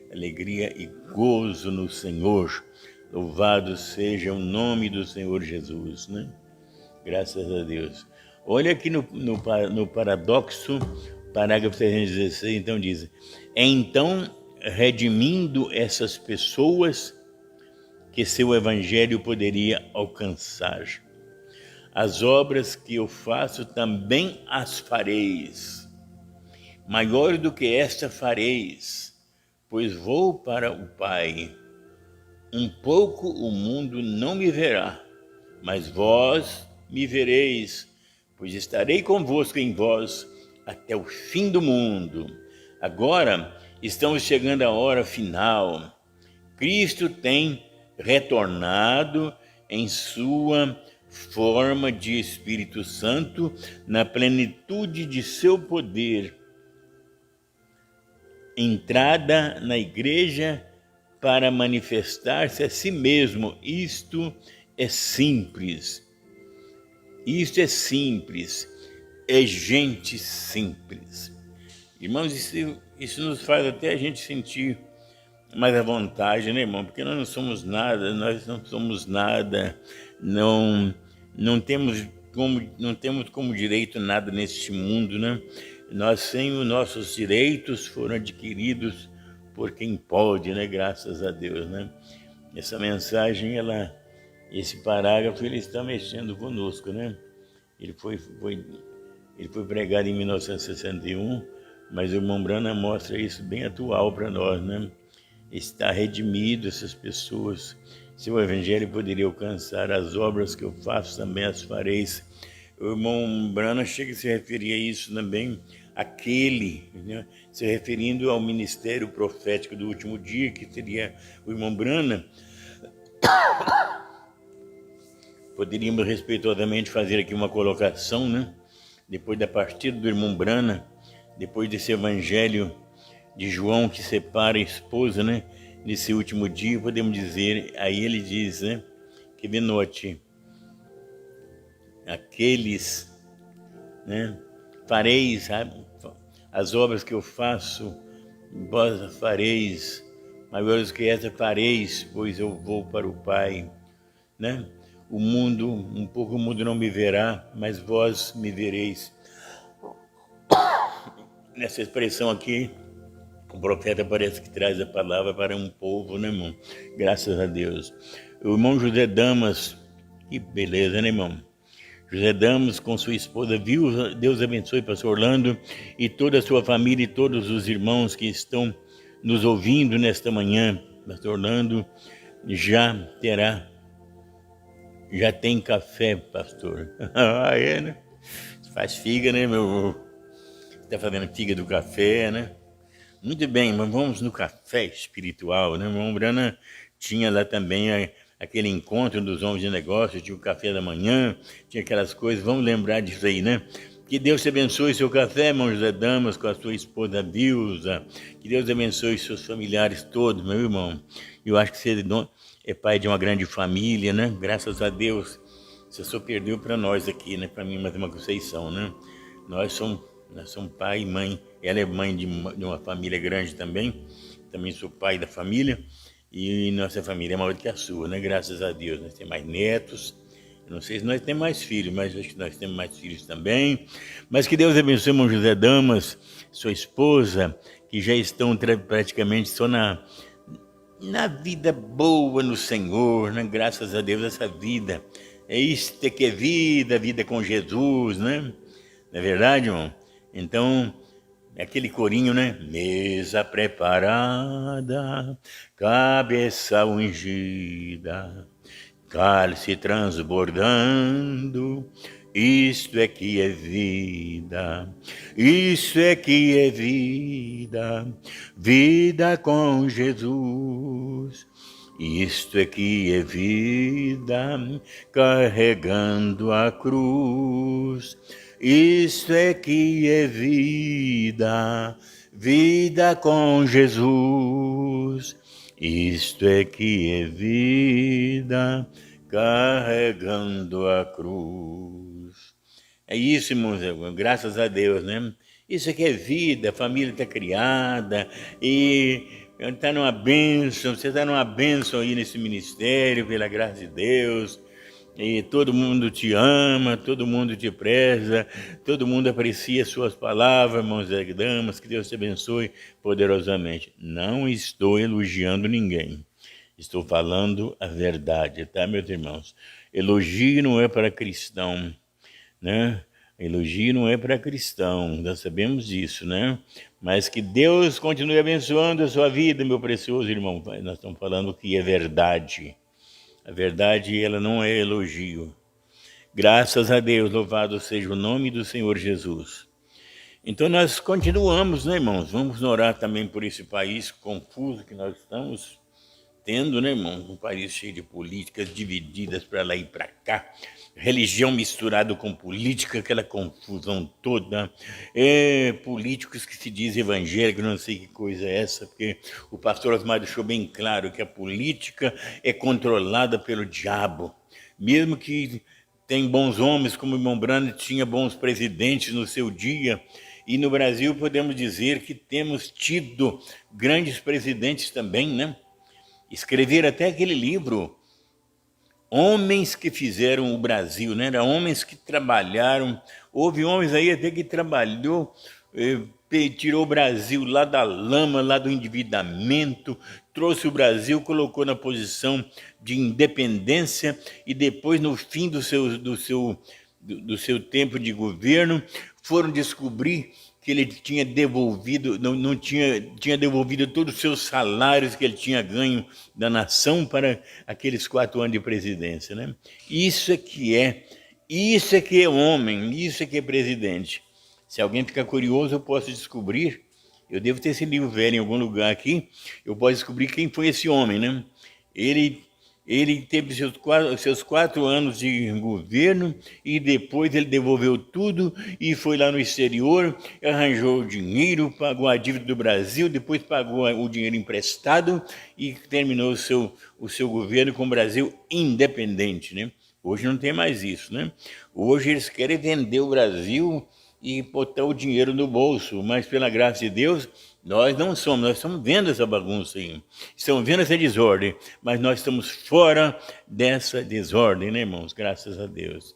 Alegria e gozo no Senhor. Louvado seja o nome do Senhor Jesus, né? Graças a Deus. Olha aqui no paradoxo, parágrafo 316, então diz: então, redimindo essas pessoas que seu evangelho poderia alcançar, as obras que eu faço também as fareis. Maior do que esta fareis, pois vou para o Pai. Um pouco o mundo não me verá, mas vós me vereis, pois estarei convosco em vós até o fim do mundo. Agora estamos chegando à hora final. Cristo tem retornado em sua forma de Espírito Santo na plenitude de seu poder. Entrada na igreja para manifestar-se a si mesmo. Isto é simples. Isto é simples. É gente simples. Irmãos, isso nos faz até a gente sentir mais à vontade, né, irmão? Porque nós não somos nada, não temos como direito nada neste mundo, né? Nós, sem os nossos direitos, foram adquiridos por quem pode, né? Graças a Deus, né? Essa mensagem, esse parágrafo, ele está mexendo conosco, né? Ele foi pregado em 1961, mas o irmão Branham mostra isso bem atual para nós, né? Está redimido essas pessoas. Seu evangelho poderia alcançar as obras que eu faço, também as fareis. O irmão Branham chega a se referir a isso também, né? Se referindo ao ministério profético do último dia, que seria o irmão Branham. Poderíamos respeitosamente fazer aqui uma colocação, né? Depois da partida do irmão Branham, depois desse evangelho de João que separa a esposa, né? Nesse último dia, podemos dizer, aí ele diz, né? Que denote aqueles, né? Fareis as obras que eu faço, vós fareis, maiores que essa fareis, pois eu vou para o Pai, né? O mundo, um pouco o mundo não me verá, mas vós me vereis. Nessa expressão aqui, o profeta parece que traz a palavra para um povo, né, irmão? Graças a Deus. O irmão José Damas, que beleza, né, irmão? José Damas com sua esposa, viu? Deus abençoe pastor Orlando e toda a sua família e todos os irmãos que estão nos ouvindo nesta manhã. Pastor Orlando já tem café, pastor. Ah, é, né? Faz figa, né, meu? Está fazendo figa do café, né? Muito bem, mas vamos no café espiritual, né? O irmão Brana tinha lá também aquele encontro dos homens de negócio, tinha o café da manhã, tinha aquelas coisas, vamos lembrar disso aí, né? Que Deus te abençoe seu café, irmão José Damas, com a sua esposa Vilza. Que Deus abençoe seus familiares todos, meu irmão. Eu acho que você é pai de uma grande família, né? Graças a Deus. Você só perdeu para nós aqui, né? Para mim, mais uma Conceição, né? Nós somos pai e mãe. Ela é mãe de uma família grande também. Também sou pai da família. E nossa família é maior do que a sua, né? Graças a Deus. Nós temos mais netos. Eu não sei se nós temos mais filhos, mas acho que nós temos mais filhos também. Mas que Deus abençoe, irmão José Damas, sua esposa, que já estão praticamente só na vida boa no Senhor, né? Graças a Deus, essa vida. É isto que é vida com Jesus, né? Não é verdade, irmão? Então, é aquele corinho, né? Mesa preparada, cabeça ungida, cálice transbordando, isto é que é vida, isso é que é vida, vida com Jesus. Isto é que é vida, carregando a cruz. Isto é que é vida, vida com Jesus. Isto é que é vida, carregando a cruz. É isso, irmãos, graças a Deus, né? Isso é que é vida, a família está criada e está numa bênção, você está numa bênção aí nesse ministério, pela graça de Deus. E todo mundo te ama, todo mundo te preza, todo mundo aprecia suas palavras, irmãos e damas, que Deus te abençoe poderosamente. Não estou elogiando ninguém, estou falando a verdade, tá, meus irmãos? Elogio não é para cristão, né? Elogio não é para cristão, nós sabemos disso, né? Mas que Deus continue abençoando a sua vida, meu precioso irmão. Nós estamos falando que é verdade. A verdade, ela não é elogio. Graças a Deus, louvado seja o nome do Senhor Jesus. Então nós continuamos, né, irmãos? Vamos orar também por esse país confuso que nós estamos tendo, né, irmãos? Um país cheio de políticas divididas para lá e para cá, religião misturada com política, aquela confusão toda, políticos que se dizem evangélicos, não sei que coisa é essa, porque o pastor Osmar deixou bem claro que a política é controlada pelo diabo, mesmo que tem bons homens, como o irmão Brando tinha bons presidentes no seu dia, e no Brasil podemos dizer que temos tido grandes presidentes também, né? Escrever até aquele livro, Homens que Fizeram o Brasil, né? Era homens que trabalharam, houve homens aí até que trabalhou, tirou o Brasil lá da lama, lá do endividamento, trouxe o Brasil, colocou na posição de independência e depois, no fim do seu tempo de governo, foram descobrir que ele tinha devolvido, tinha devolvido todos os seus salários que ele tinha ganho da nação para aqueles 4 anos de presidência, né? Isso é que é homem, isso é que é presidente. Se alguém ficar curioso, eu posso descobrir, eu devo ter esse livro velho em algum lugar aqui, eu posso descobrir quem foi esse homem, né? Ele teve seus 4 anos de governo e depois ele devolveu tudo e foi lá no exterior, arranjou o dinheiro, pagou a dívida do Brasil, depois pagou o dinheiro emprestado e terminou o seu governo com o Brasil independente, né? Hoje não tem mais isso, né? Hoje eles querem vender o Brasil e botar o dinheiro no bolso, mas pela graça de Deus, nós não somos, nós estamos vendo essa bagunça aí, estamos vendo essa desordem, mas nós estamos fora dessa desordem, né, irmãos? Graças a Deus.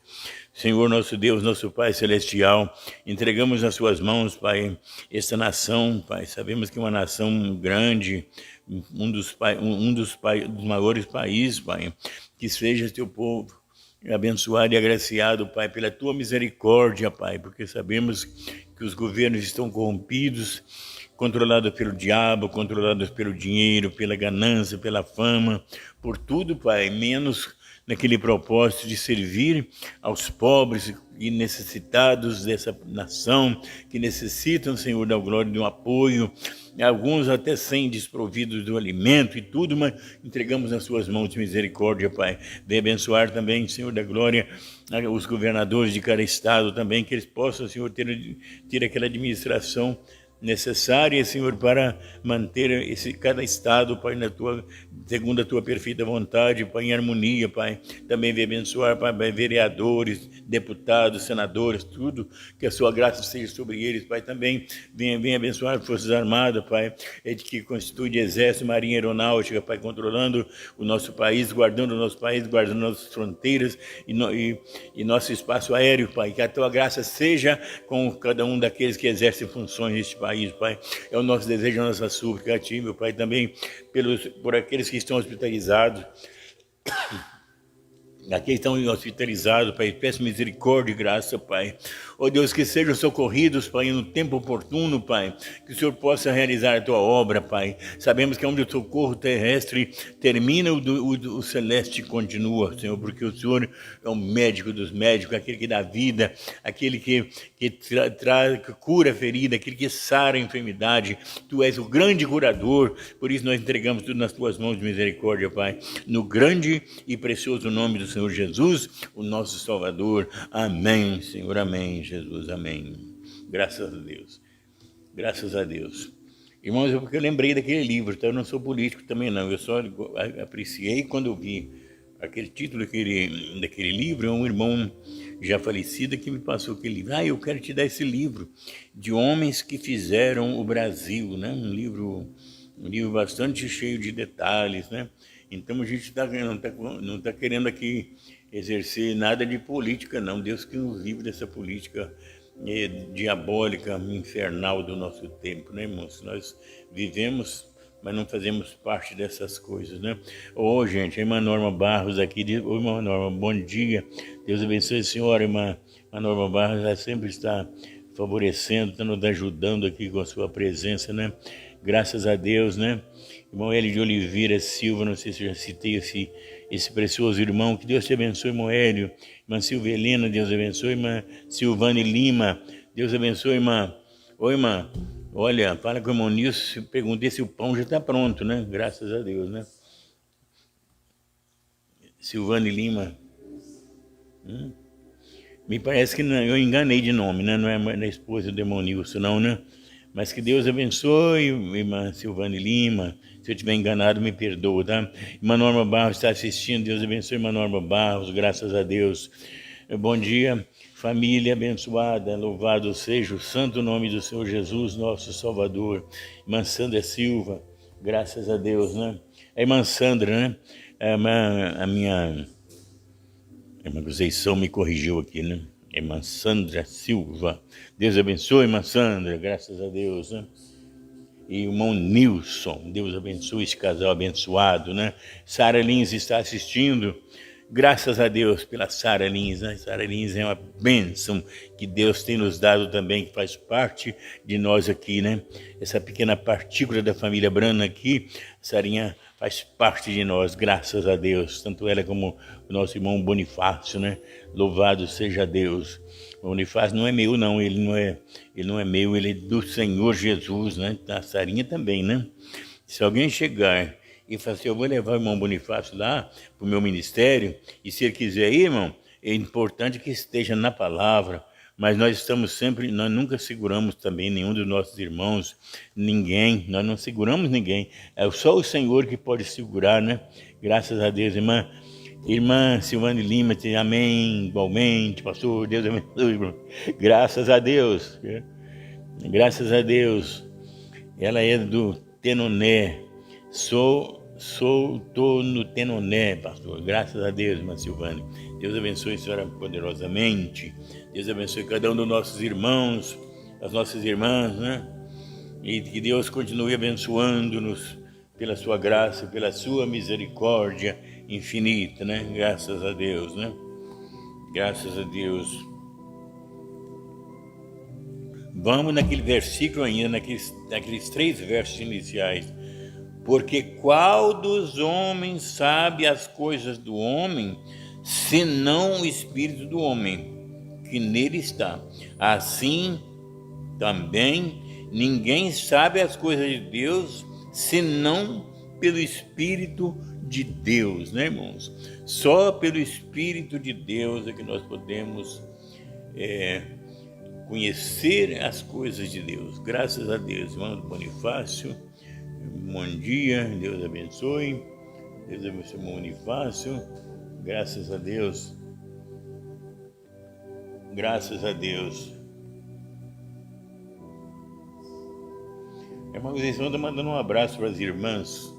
Senhor, nosso Deus, nosso Pai Celestial, entregamos nas suas mãos, Pai, esta nação, Pai. Sabemos que é uma nação grande, dos maiores países, Pai. Que seja teu povo abençoado e agraciado, Pai, pela tua misericórdia, Pai, porque sabemos que os governos estão corrompidos, controlados pelo diabo, controlados pelo dinheiro, pela ganância, pela fama, por tudo, Pai, menos naquele propósito de servir aos pobres e necessitados dessa nação, que necessitam, Senhor, da glória, de um apoio, alguns até sem desprovidos do alimento e tudo, mas entregamos nas suas mãos de misericórdia, Pai. Vem abençoar também, Senhor da glória, os governadores de cada estado também, que eles possam, Senhor, ter aquela administração necessária, Senhor, para manter cada estado, Pai, segundo a tua perfeita vontade, Pai, em harmonia, Pai. Também vem abençoar, Pai, vereadores, deputados, senadores, tudo, que a sua graça seja sobre eles, Pai. Também vem abençoar as Forças Armadas, Pai, que constitui de Exército, Marinha, Aeronáutica, Pai, controlando o nosso país, guardando o nosso país, guardando nossas fronteiras e nosso espaço aéreo, Pai. Que a tua graça seja com cada um daqueles que exercem funções neste país, Pai. É o nosso desejo, a nossa súplica a Ti, meu Pai, também por aqueles que estão hospitalizados, aqueles que estão hospitalizados, Pai, peço misericórdia e graça, Pai. Ó Deus, que sejam socorridos, Pai, no tempo oportuno, Pai, que o Senhor possa realizar a Tua obra, Pai. Sabemos que onde o socorro terrestre termina, o celeste continua, Senhor, porque o Senhor é o médico dos médicos, aquele que dá vida, aquele que cura a ferida, aquele que sara a enfermidade. Tu és o grande curador, por isso nós entregamos tudo nas Tuas mãos de misericórdia, Pai, no grande e precioso nome do Senhor Jesus, o nosso Salvador. Amém, Senhor, amém, Jesus, amém. Graças a Deus, graças a Deus. Irmãos, porque eu lembrei daquele livro, tá? Eu não sou político também não, eu só apreciei quando eu vi aquele título daquele livro. É um irmão já falecido que me passou aquele livro. Eu quero te dar esse livro de homens que fizeram o Brasil, né? Um livro bastante cheio de detalhes, né? Então a gente não tá querendo aqui exercer nada de política, não. Deus que nos livre dessa política diabólica, infernal do nosso tempo, né, irmãos? Nós vivemos, mas não fazemos parte dessas coisas, né? Gente, a irmã Norma Barros aqui diz: ô, irmã Norma, bom dia. Deus abençoe a senhora, irmã Norma Barros. Ela sempre está favorecendo, está nos ajudando aqui com a sua presença, né? Graças a Deus, né? Irmão Hélio de Oliveira Silva, não sei se eu já citei esse precioso irmão. Que Deus te abençoe, irmão Hélio. Irmã Silvia Helena, Deus abençoe. Irmã Silvane Lima, Deus abençoe, irmã. Oi, irmã. Olha, fala com o irmão Nilson, perguntei se o pão já está pronto, né? Graças a Deus, né? Silvane Lima. Me parece que não, eu enganei de nome, né? Não é da esposa do irmão Nilson, não, né? Mas que Deus abençoe, irmã Silvane Lima. Se eu estiver enganado, me perdoa, tá? Irmã Norma Barros está assistindo. Deus abençoe, irmã Norma Barros. Graças a Deus. Bom dia, família abençoada. Louvado seja o santo nome do Senhor Jesus, nosso Salvador. Irmã Sandra Silva. Graças a Deus, né? A irmã Sandra, né? A minha irmã Conceição me corrigiu aqui, né? Irmã Sandra Silva. Deus abençoe, irmã Sandra, graças a Deus, né? E o irmão Nilson, Deus abençoe esse casal abençoado, né? Sara Lins está assistindo. Graças a Deus pela Sara Lins, né? Sara Lins é uma bênção que Deus tem nos dado também, que faz parte de nós aqui, né? Essa pequena partícula da família Brana aqui, Sarinha faz parte de nós, graças a Deus. Tanto ela como o nosso irmão Bonifácio, né? Louvado seja Deus. O Bonifácio não é meu, não. Ele não é meu, ele é do Senhor Jesus, né? A Sarinha também, né? Se alguém chegar e falar assim: eu vou levar o irmão Bonifácio lá para o meu ministério, e se ele quiser ir, irmão, é importante que esteja na palavra. Mas nós nunca seguramos também nenhum dos nossos irmãos, ninguém, nós não seguramos ninguém. É só o Senhor que pode segurar, né? Graças a Deus, irmã Irmã Silvane Lima, amém, igualmente, pastor, Deus abençoe, irmão. Graças a Deus, graças a Deus. Ela é do Tenoné, tô no Tenoné, pastor, graças a Deus, irmã Silvane. Deus abençoe a senhora poderosamente, Deus abençoe cada um dos nossos irmãos, as nossas irmãs, né? E que Deus continue abençoando-nos pela sua graça, pela sua misericórdia infinita, né? Graças a Deus, né? Graças a Deus. Vamos naquele versículo ainda, naqueles 3 versos iniciais. Porque qual dos homens sabe as coisas do homem, senão o Espírito do homem, que nele está? Assim também ninguém sabe as coisas de Deus, senão pelo Espírito de Deus, né, irmãos? Só pelo Espírito de Deus é que nós podemos conhecer as coisas de Deus. Graças a Deus, irmão Bonifácio, bom dia, Deus abençoe. Deus abençoe o Bonifácio. Graças a Deus. Graças a Deus. A irmã Conceição está mandando um abraço para as irmãs.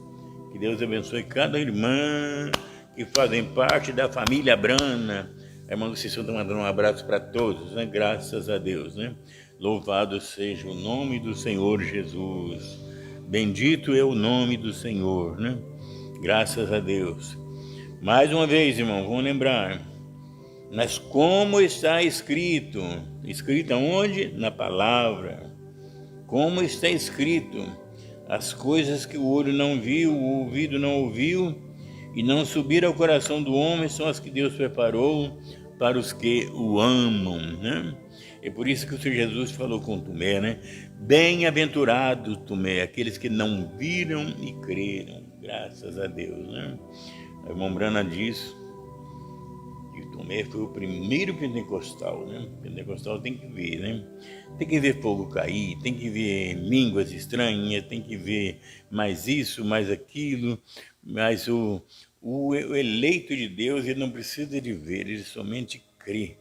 Que Deus abençoe cada irmã que fazem parte da família Brana. A irmã Conceição está mandando um abraço para todos, né? Graças a Deus, né? Louvado seja o nome do Senhor Jesus. Bendito é o nome do Senhor, né? Graças a Deus. Mais uma vez, irmão, vamos lembrar. Mas como está escrito? Escrito aonde? Na palavra. Como está escrito, as coisas que o olho não viu, o ouvido não ouviu, e não subiram ao coração do homem, são as que Deus preparou para os que o amam, né? É por isso que o Senhor Jesus falou com Tomé, né? Bem-aventurado, Tomé, aqueles que não viram e creram, graças a Deus, né? A irmã Brana diz que Tomé foi o primeiro pentecostal, né? Pentecostal tem que ver, né? Tem que ver fogo cair, tem que ver línguas estranhas, tem que ver mais isso, mais aquilo, mas o eleito de Deus, ele não precisa de ver, ele somente crê.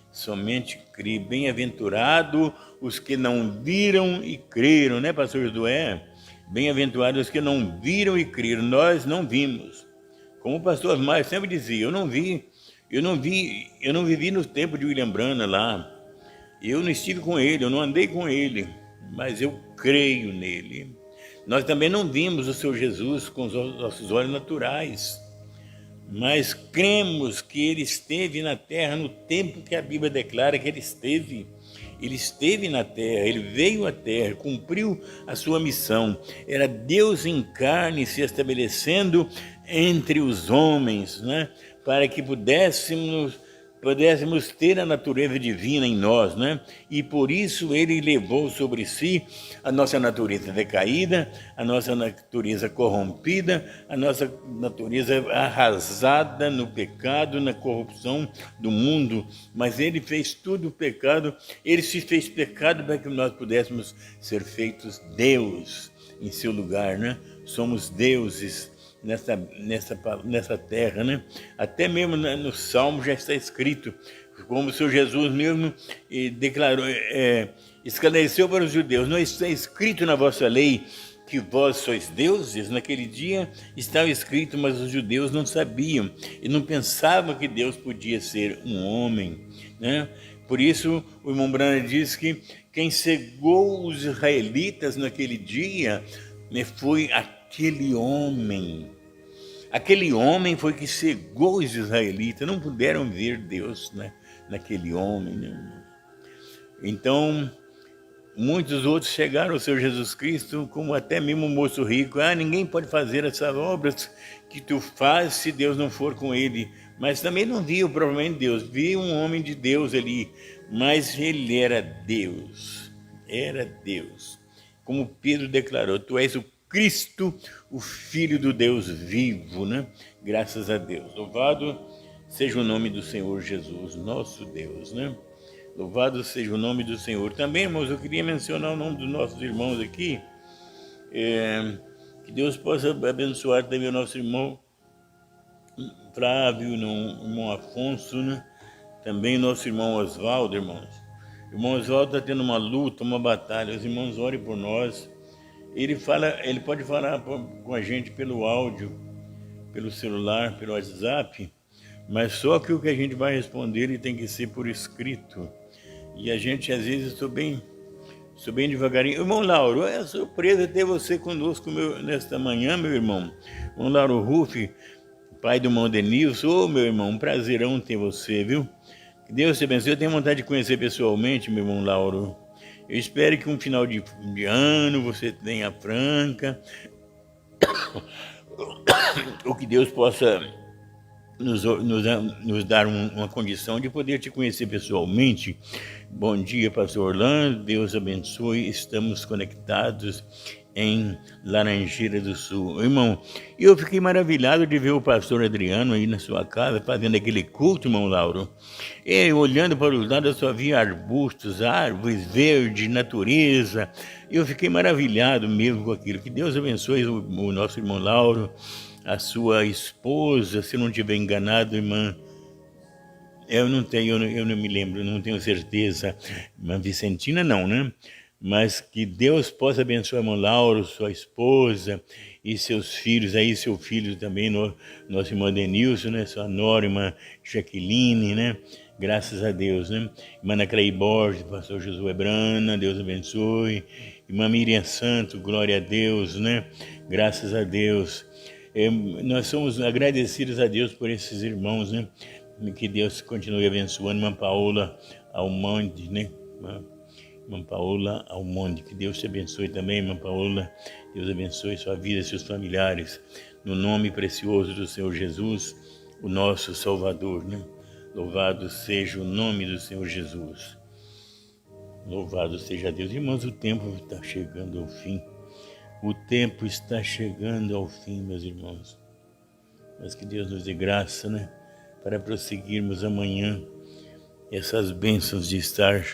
Somente crê. Bem-aventurado os que não viram e creram, né, pastor Josué? Bem-aventurados os que não viram e creram. Nós não vimos. Como o pastor Osmar sempre dizia, eu não vivi no tempo de William Branham lá. Eu não estive com ele, eu não andei com ele, mas eu creio nele. Nós também não vimos o Senhor Jesus com os nossos olhos naturais, mas cremos que ele esteve na terra no tempo que a Bíblia declara que ele esteve. Ele esteve na terra, ele veio à terra, cumpriu a sua missão. Era Deus em carne se estabelecendo entre os homens, né? Para que pudéssemos ter a natureza divina em nós, né? E por isso ele levou sobre si a nossa natureza decaída, a nossa natureza corrompida, a nossa natureza arrasada no pecado, na corrupção do mundo. Mas ele fez tudo o pecado, ele se fez pecado para que nós pudéssemos ser feitos Deus em seu lugar, né? Somos deuses nessa terra, né? Até mesmo no Salmo já está escrito, como o Senhor Jesus mesmo declarou, esclareceu para os judeus, não está escrito na vossa lei que vós sois deuses? Naquele dia estava escrito, mas os judeus não sabiam e não pensavam que Deus podia ser um homem, né? Por isso o irmão Branham diz que quem cegou os israelitas naquele dia, né, foi aquele homem. Aquele homem foi que cegou os israelitas, não puderam ver Deus, né, naquele homem, né? Então, muitos outros chegaram ao Senhor Jesus Cristo, como até mesmo o moço rico. Ninguém pode fazer essas obras que tu fazes se Deus não for com ele. Mas também não viu provavelmente Deus, viu um homem de Deus ali, mas ele era Deus, Como Pedro declarou, tu és o Cristo, o Filho do Deus vivo, né? Graças a Deus. Louvado seja o nome do Senhor Jesus, nosso Deus, né? Louvado seja o nome do Senhor. Também, irmãos, eu queria mencionar o nome dos nossos irmãos aqui. Que Deus possa abençoar também o nosso irmão Flávio, irmão Afonso, né? Também nosso irmão Oswaldo, irmãos. O irmão Oswaldo está tendo uma luta, uma batalha. Os irmãos orem por nós. Ele pode falar com a gente pelo áudio, pelo celular, pelo WhatsApp, mas só que o que a gente vai responder ele tem que ser por escrito. E a gente, às vezes, estou bem devagarinho. Irmão Lauro, é surpresa ter você conosco nesta manhã, meu irmão. Irmão Lauro Ruff, pai do irmão Denilson. Ô, meu irmão, um prazerão ter você, viu? Que Deus te abençoe. Eu tenho vontade de conhecer pessoalmente, meu irmão Lauro. Eu espero que um final de ano você tenha franca. Ou que Deus possa nos dar uma condição de poder te conhecer pessoalmente. Bom dia, pastor Orlando, Deus abençoe, estamos conectados em Laranjeira do Sul. Irmão, eu fiquei maravilhado de ver o pastor Adriano aí na sua casa, fazendo aquele culto, irmão Lauro. E olhando para os lados, eu só via arbustos, árvores, verde, natureza. Eu fiquei maravilhado mesmo com aquilo. Que Deus abençoe o nosso irmão Lauro, a sua esposa, se não estiver enganado, irmã. Eu não me lembro, não tenho certeza. Irmã Vicentina não, né? Mas que Deus possa abençoar irmão Lauro, sua esposa e seus filhos, aí seu filho também, nosso irmão Denilson, né? Sua nora, irmã Jaqueline, né? Graças a Deus, né? Irmã Cleide Borges, pastor Josué Brana, Deus abençoe. Irmã Miriam Santo, glória a Deus, né? Graças a Deus. Nós somos agradecidos a Deus por esses irmãos, né? Que Deus continue abençoando. Irmã Paola Almonte, né? Irmã Paola Almonte, que Deus te abençoe também, irmã Paola. Deus abençoe sua vida e seus familiares. No nome precioso do Senhor Jesus, o nosso Salvador, né? Louvado seja o nome do Senhor Jesus. Louvado seja Deus. Irmãos, o tempo está chegando ao fim. O tempo está chegando ao fim, meus irmãos. Mas que Deus nos dê graça, né? Para prosseguirmos amanhã essas bênçãos de estar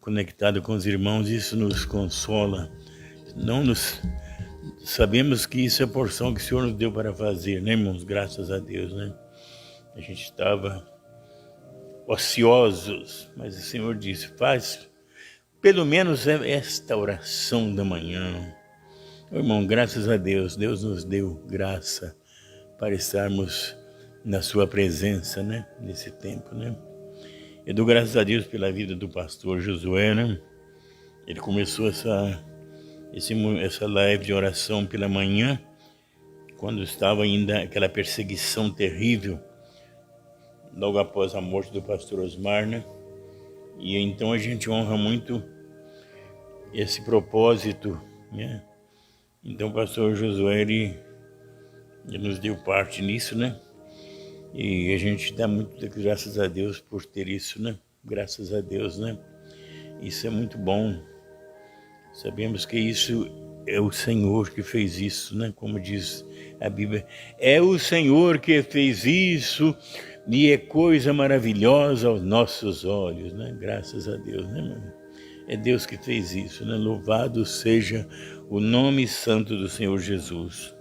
conectado com os irmãos. Isso nos consola. Sabemos que isso é a porção que o Senhor nos deu para fazer, né, irmãos? Graças a Deus, né? A gente estava ociosos, mas o Senhor disse, faz pelo menos esta oração da manhã. Irmão, graças a Deus, Deus nos deu graça para estarmos na sua presença, né? Nesse tempo, né? Eu dou graças a Deus pela vida do pastor Josué, né? Ele começou essa live de oração pela manhã, quando estava ainda aquela perseguição terrível, logo após a morte do pastor Osmar, né? E então a gente honra muito esse propósito, né? Então o pastor Josué, ele nos deu parte nisso, né? E a gente dá muito graças a Deus por ter isso, né? Graças a Deus, né? Isso é muito bom. Sabemos que isso é o Senhor que fez isso, né? Como diz a Bíblia, é o Senhor que fez isso e é coisa maravilhosa aos nossos olhos, né? Graças a Deus, né, irmão? É Deus que fez isso, né? Louvado seja o nome santo do Senhor Jesus.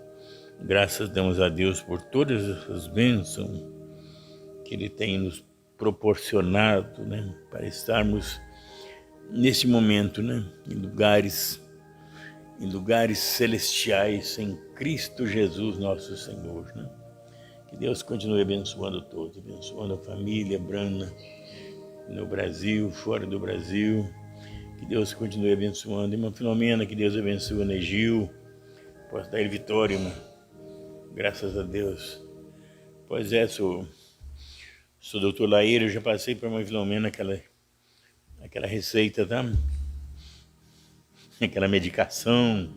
Graças damos a Deus por todas essas bênçãos que Ele tem nos proporcionado, né? Para estarmos nesse momento, né? Em lugares celestiais em Cristo Jesus, nosso Senhor, né? Que Deus continue abençoando todos, abençoando a família Brana no Brasil, fora do Brasil. Que Deus continue abençoando. Irmã Filomena, que Deus abençoe o Negil. Posso dar ele vitória, irmã. Graças a Deus. Pois é, sou doutor Laíra, eu já passei para a irmã Filomena aquela receita, tá? Aquela medicação.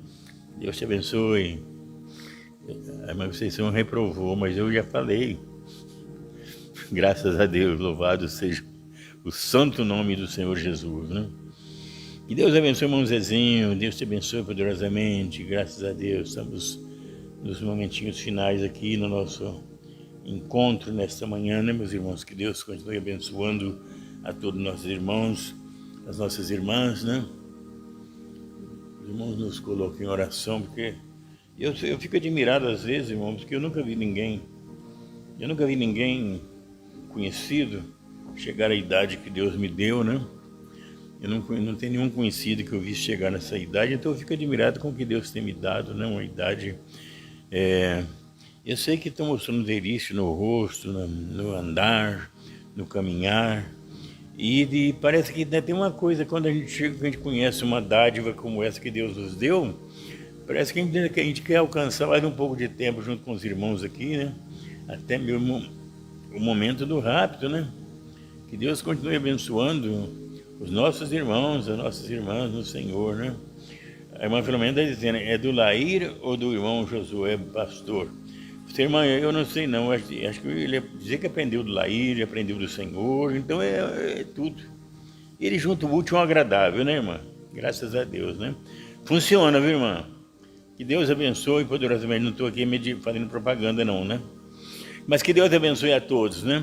Deus te abençoe. A irmã Conceição reprovou, mas eu já falei. Graças a Deus, louvado seja o santo nome do Senhor Jesus, né? Que Deus abençoe o irmão Zezinho, Deus te abençoe poderosamente, graças a Deus. Estamos nos momentinhos finais aqui no nosso encontro nesta manhã, né, meus irmãos? Que Deus continue abençoando a todos os nossos irmãos, as nossas irmãs, né? Os irmãos nos colocam em oração, porque eu fico admirado às vezes, irmãos, porque eu nunca vi ninguém Eu nunca vi ninguém conhecido chegar à idade que Deus me deu, né? Eu não tenho nenhum conhecido que eu vi chegar nessa idade, então eu fico admirado com o que Deus tem me dado, né? Uma idade... eu sei que estão mostrando velhice no rosto, no andar, no caminhar, e parece que ainda tem uma coisa, quando a gente chega, que a gente conhece uma dádiva como essa que Deus nos deu, parece que a gente quer alcançar mais um pouco de tempo junto com os irmãos aqui, né? Até mesmo o momento do rapto, né? Que Deus continue abençoando os nossos irmãos, as nossas irmãs no Senhor, né? A irmã Filomena está dizendo, é do Laír ou do irmão Josué, pastor? Você, irmã, eu não sei não, acho que ele dizer que aprendeu do Laír, aprendeu do Senhor, então é tudo. Ele junta o útil ao agradável, né, irmã? Graças a Deus, né? Funciona, viu, irmã? Que Deus abençoe poderosamente, não estou aqui fazendo propaganda não, né? Mas que Deus abençoe a todos, né?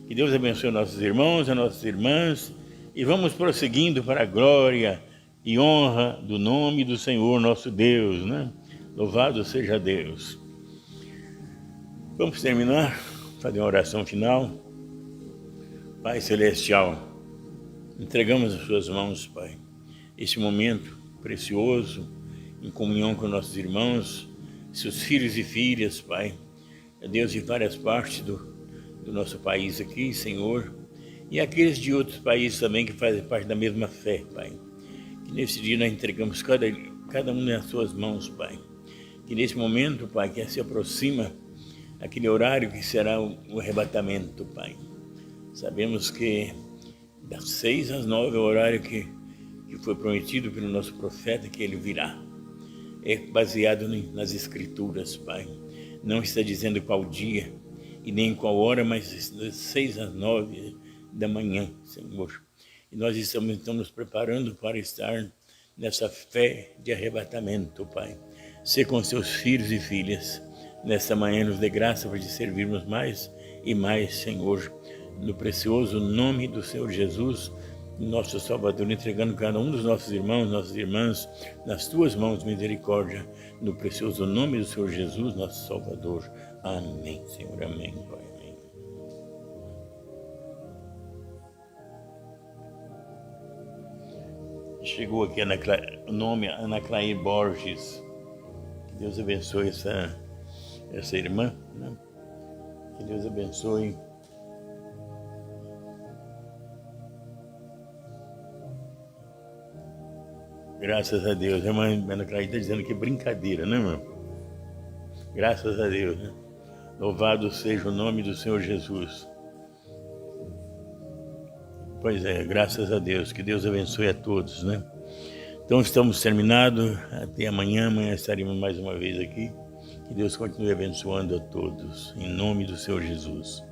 Que Deus abençoe nossos irmãos, as nossas irmãs, e vamos prosseguindo para a glória e honra do nome do Senhor nosso Deus, né? Louvado seja Deus. Vamos terminar, fazer uma oração final. Pai Celestial, entregamos as suas mãos, Pai, esse momento precioso, em comunhão com nossos irmãos, seus filhos e filhas, Pai, Deus, de várias partes do nosso país aqui, Senhor, e aqueles de outros países também que fazem parte da mesma fé, Pai. Que nesse dia nós entregamos cada um nas suas mãos, Pai. Que nesse momento, Pai, que se aproxima aquele horário que será o arrebatamento, Pai. Sabemos que das 6 às 9 é o horário que foi prometido pelo nosso profeta que ele virá. É baseado nas Escrituras, Pai. Não está dizendo qual dia e nem qual hora, mas das 6 às 9 da manhã, Senhor. E nós estamos então nos preparando para estar nessa fé de arrebatamento, Pai. Ser com seus filhos e filhas. Nesta manhã nos dê graça para te servirmos mais e mais, Senhor. No precioso nome do Senhor Jesus, nosso Salvador, entregando cada um dos nossos irmãos, nossas irmãs, nas tuas mãos, misericórdia, no precioso nome do Senhor Jesus, nosso Salvador. Amém, Senhor, amém, Pai, amém. Chegou aqui o nome Ana Clair Borges. Que Deus abençoe essa irmã, né? Que Deus abençoe. Graças a Deus. A irmã Ana Clair está dizendo que é brincadeira, né, irmão? Graças a Deus, né? Louvado seja o nome do Senhor Jesus. Pois é, graças a Deus. Que Deus abençoe a todos, né? Então estamos terminados. Até amanhã. Amanhã estaremos mais uma vez aqui. Que Deus continue abençoando a todos. Em nome do Senhor Jesus.